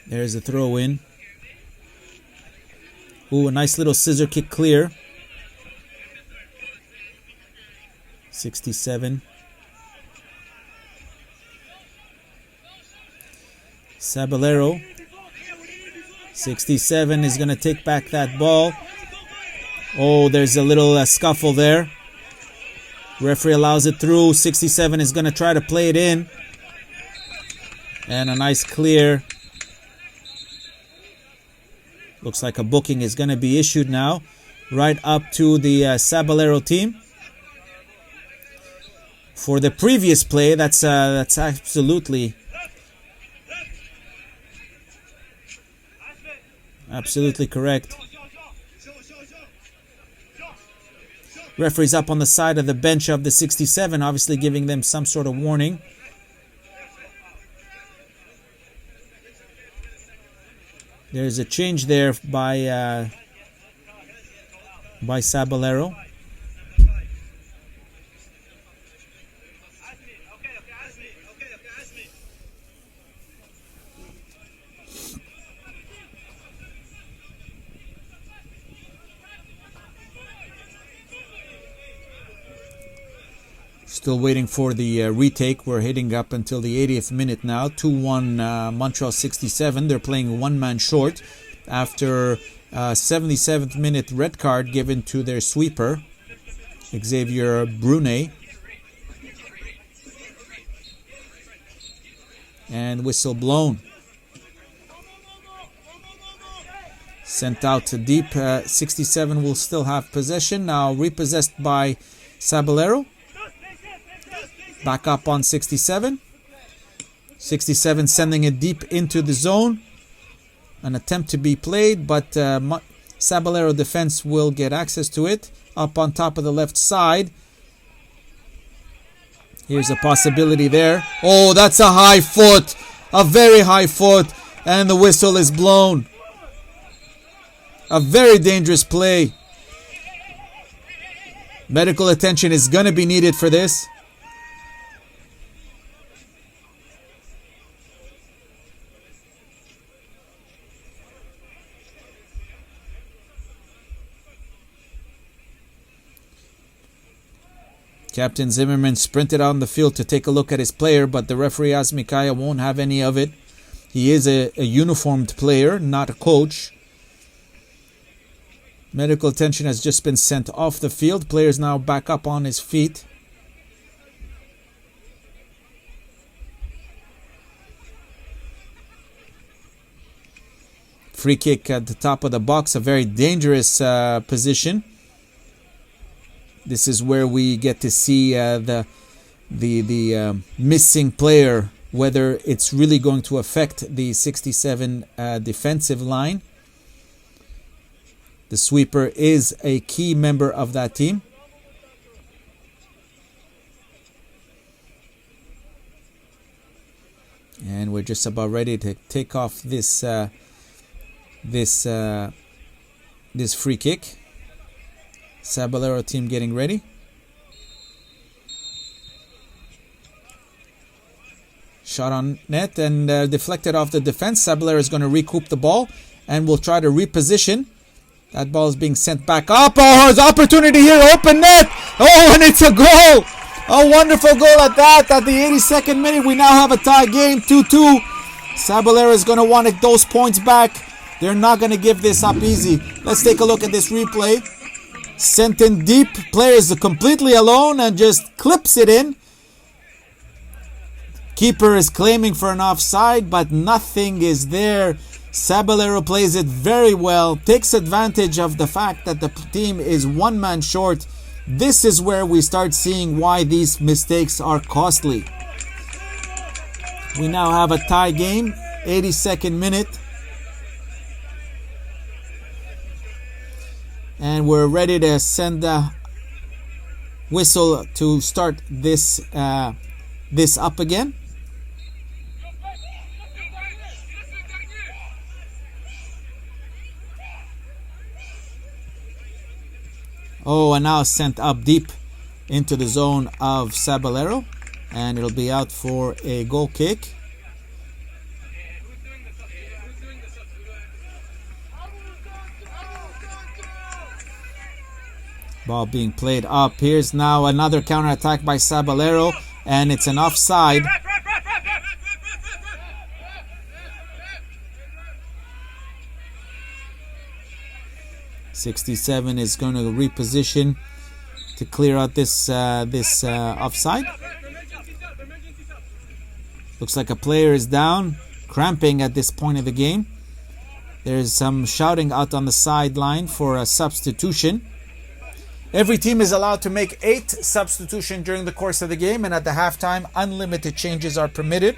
Speaker 1: There's a throw-in. Ooh, a nice little scissor kick clear. 67. Sabalero. 67 is going to take back that ball. Oh, there's a little scuffle there. Referee allows it through. 67 is going to try to play it in. And a nice clear. Looks like a booking is going to be issued now. Right up to the Sabalero team. For the previous play, that's absolutely correct. Referee's up on the side of the bench of the 67, obviously giving them some sort of warning. There's a change there by Sabalero. Still waiting for the retake. We're hitting up until the 80th minute now. 2-1 Montreal 67. They're playing one man short after 77th minute red card given to their sweeper, Xavier Brunet. And whistle blown. Sent out to deep. 67 will still have possession. Now repossessed by Sabalero. Back up on 67. 67 sending it deep into the zone. An attempt to be played, but Sabalero defense will get access to it. Up on top of the left side. Here's a possibility there. Oh, that's a high foot. A very high foot. And the whistle is blown. A very dangerous play. Medical attention is going to be needed for this. Captain Zimmerman sprinted on the field to take a look at his player, but the referee Azmikaya won't have any of it. He is a uniformed player, not a coach. Medical attention has just been sent off the field. Player's now back up on his feet. Free kick at the top of the box, a very dangerous position. This is where we get to see the missing player, whether it's really going to affect the 67 defensive line. The sweeper is a key member of that team. And we're just about ready to take off this free kick. Sabalero team getting ready. Shot on net and deflected off the defense. Sabalero is going to recoup the ball and will try to reposition. That ball is being sent back up. Oh, there's opportunity here. Open net. Oh, and it's a goal. A wonderful goal at that. At the 82nd minute, we now have a tie game, 2-2. Sabalero is going to want those points back. They're not going to give this up easy. Let's take a look at this replay. Sent in deep. Player is completely alone and just clips it in. Keeper is claiming for an offside, but nothing is there. Sabalero plays it very well. Takes advantage of the fact that the team is one man short. This is where we start seeing why these mistakes are costly. We now have a tie game. 82nd minute. And we're ready to send the whistle to start this up again. Oh, and now sent up deep into the zone of Sabalero. And it'll be out for a goal kick. Ball being played up. Here's now another counterattack by Sabalero, and it's an offside. .67 is going to reposition to clear out this offside. Looks like a player is down, cramping at this point of the game. There's some shouting out on the sideline for a substitution. Every team is allowed to make 8 substitutions during the course of the game, and at the halftime, unlimited changes are permitted.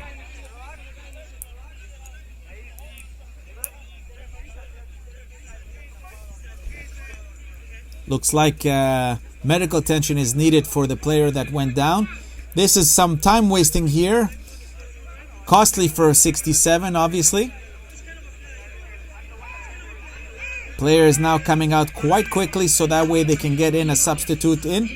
Speaker 1: Looks like Medical attention is needed for the player that went down. This is some time wasting here. Costly for 67, obviously. Player is now coming out quite quickly, so that way they can get in a substitute in.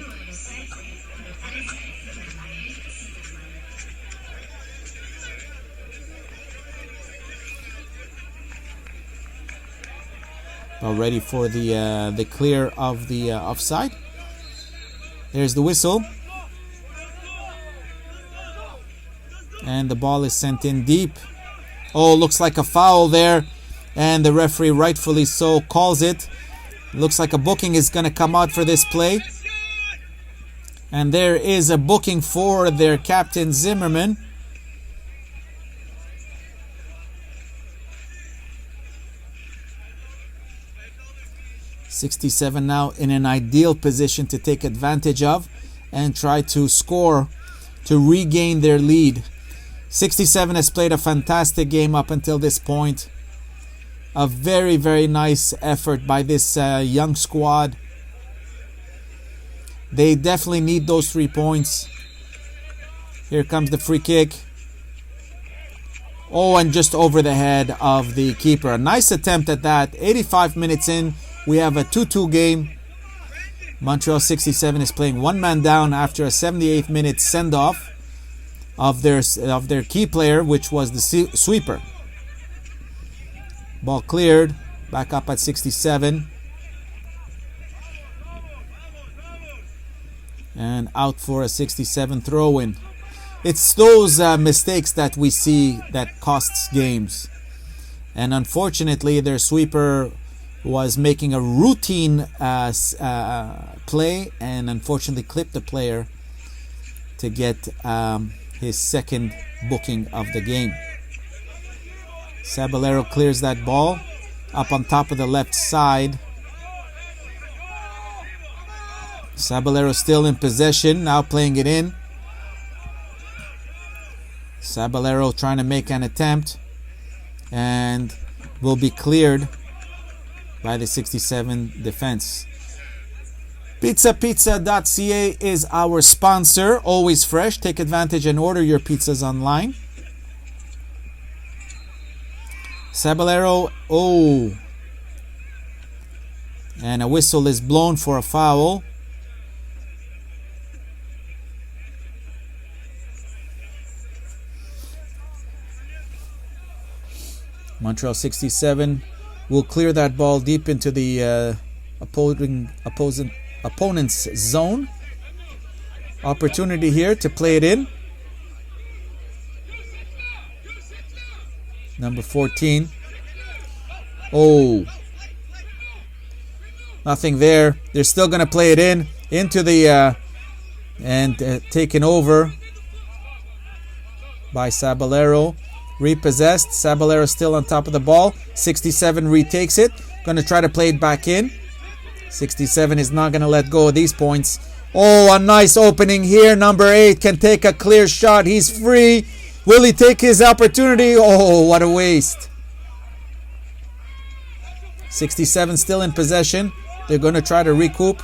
Speaker 1: All ready for the clear of the offside. There's the whistle. And the ball is sent in deep. Oh, looks like a foul there. And the referee, rightfully so, calls it. Looks like a booking is going to come out for this play. And there is a booking for their captain, Zimmerman. .67 now in an ideal position to take advantage of and try to score to regain their lead. 67 has played a fantastic game up until this point. A very, very nice effort by this young squad. They definitely need those 3 points. Here comes the free kick. Oh, and just over the head of the keeper. A nice attempt at that. 85 minutes in. We have a 2-2 game. Montreal 67 is playing one man down after a 78th minute send-off of their key player, which was the sweeper. Ball cleared. Back up at 67. And out for a 67 throw-in. It's those mistakes that we see that costs games. And unfortunately, their sweeper was making a routine play and unfortunately clipped the player to get his second booking of the game. Sabalero clears that ball up on top of the left side. Sabalero still in possession, now playing it in. Sabalero trying to make an attempt and will be cleared by the 67 defense. PizzaPizza.ca is our sponsor. Always fresh. Take advantage and order your pizzas online. Sabalero. Oh. And a whistle is blown for a foul. Montreal 67 will clear that ball deep into the opponent's zone. Opportunity here to play it in. Number 14. Oh. Nothing there. They're still going to play it in. Into the... taken over by Sabalero. Repossessed. Sabalero still on top of the ball. 67 retakes it. Going to try to play it back in. 67 is not going to let go of these points. Oh, a nice opening here. Number 8 can take a clear shot. He's free. Will he take his opportunity? Oh, what a waste. 67 still in possession. They're going to try to recoup.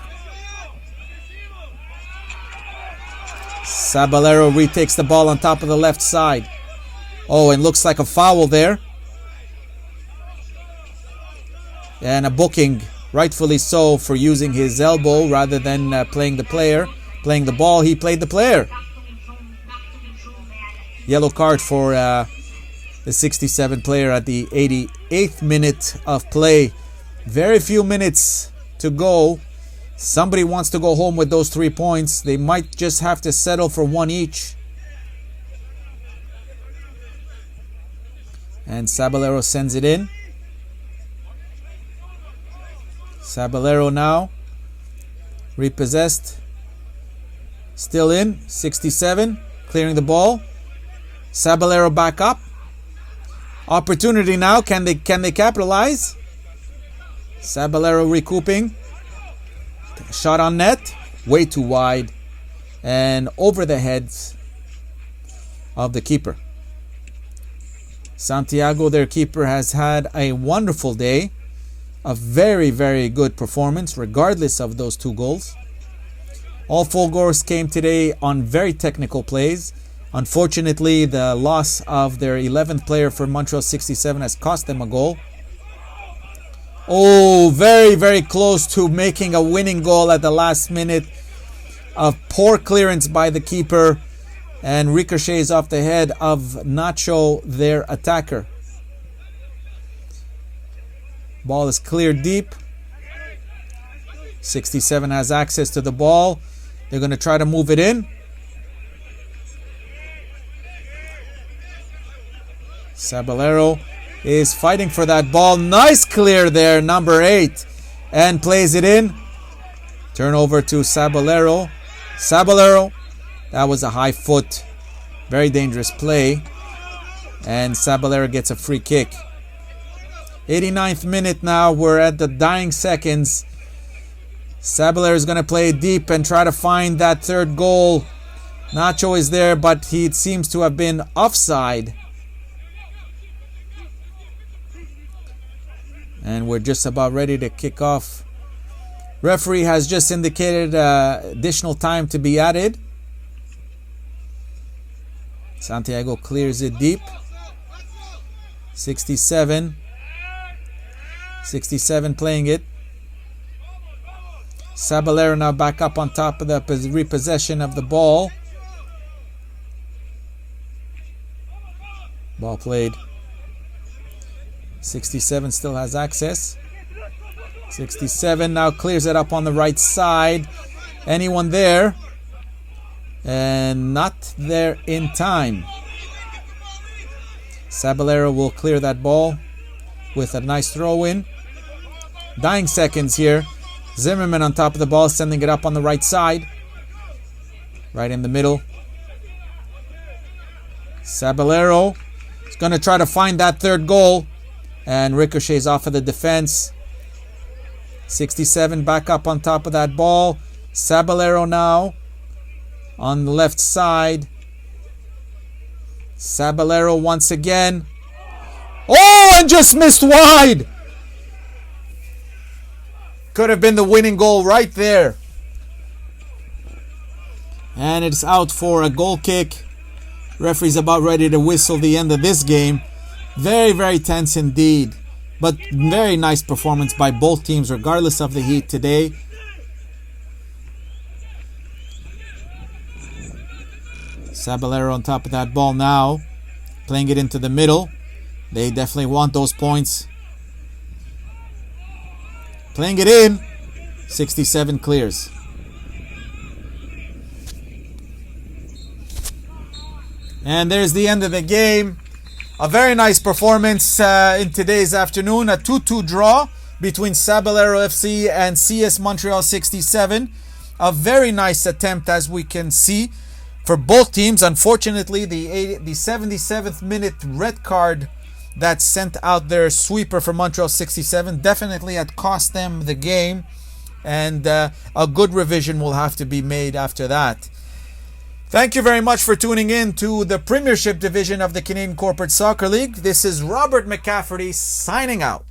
Speaker 1: Sabalero retakes the ball on top of the left side. Oh, and looks like a foul there. And a booking, rightfully so, for using his elbow rather than playing the player. Playing the ball, he played the player. Yellow card for the 67 player at the 88th minute of play. Very few minutes to go. Somebody wants to go home with those 3 points. They might just have to settle for one each. And Sabalero sends it in. Sabalero now. Repossessed. Still in. 67. Clearing the ball. Sabalero back up. Opportunity now. Can they capitalize? Sabalero recouping. Shot on net. Way too wide. And over the heads of the keeper. Santiago, their keeper, has had a wonderful day. A very, very good performance, regardless of those 2 goals. All 4 goals came today on very technical plays. Unfortunately, the loss of their 11th player for Montreal 67 has cost them a goal. Oh, very, very close to making a winning goal at the last minute. A poor clearance by the keeper, and ricochets off the head of Nacho, their attacker. Ball is cleared deep. 67 has access to the ball. They're going to try to move it in. Sabalero is fighting for that ball. Nice clear there, number 8. And plays it in. Turnover to Sabalero. Sabalero, that was a high foot. Very dangerous play. And Sabalero gets a free kick. 89th minute now. We're at the dying seconds. Sabalero is going to play deep and try to find that third goal. Nacho is there, but he seems to have been offside. And we're just about ready to kick off. Referee has just indicated additional time to be added. Santiago clears it deep. 67 playing it. Sabalero now back up on top of the repossession of the ball. Ball played. 67 still has access. 67 now clears it up on the right side. Anyone there? And not there in time. Sabalero will clear that ball with a nice throw in. Dying seconds here. Zimmerman on top of the ball, sending it up on the right side. Right in the middle. Sabalero is going to try to find that third goal. And ricochets off of the defense. 67 back up on top of that ball. Sabalero now on the left side. Sabalero once again. Oh, and just missed wide. Could have been the winning goal right there. And it's out for a goal kick. Referee's about ready to whistle the end of this game. Very, very tense indeed. But very nice performance by both teams regardless of the heat today. Sabalero on top of that ball now. Playing it into the middle. They definitely want those points. Playing it in. 67 clears. And there's the end of the game. A very nice performance in today's afternoon. A 2-2 draw between Sabalero FC and CS Montreal 67. A very nice attempt, as we can see, for both teams. Unfortunately, the 77th minute red card that sent out their sweeper for Montreal 67 definitely had cost them the game. And a good revision will have to be made after that. Thank you very much for tuning in to the Premiership division of the Canadian Corporate Soccer League. This is Robert McCafferty signing out.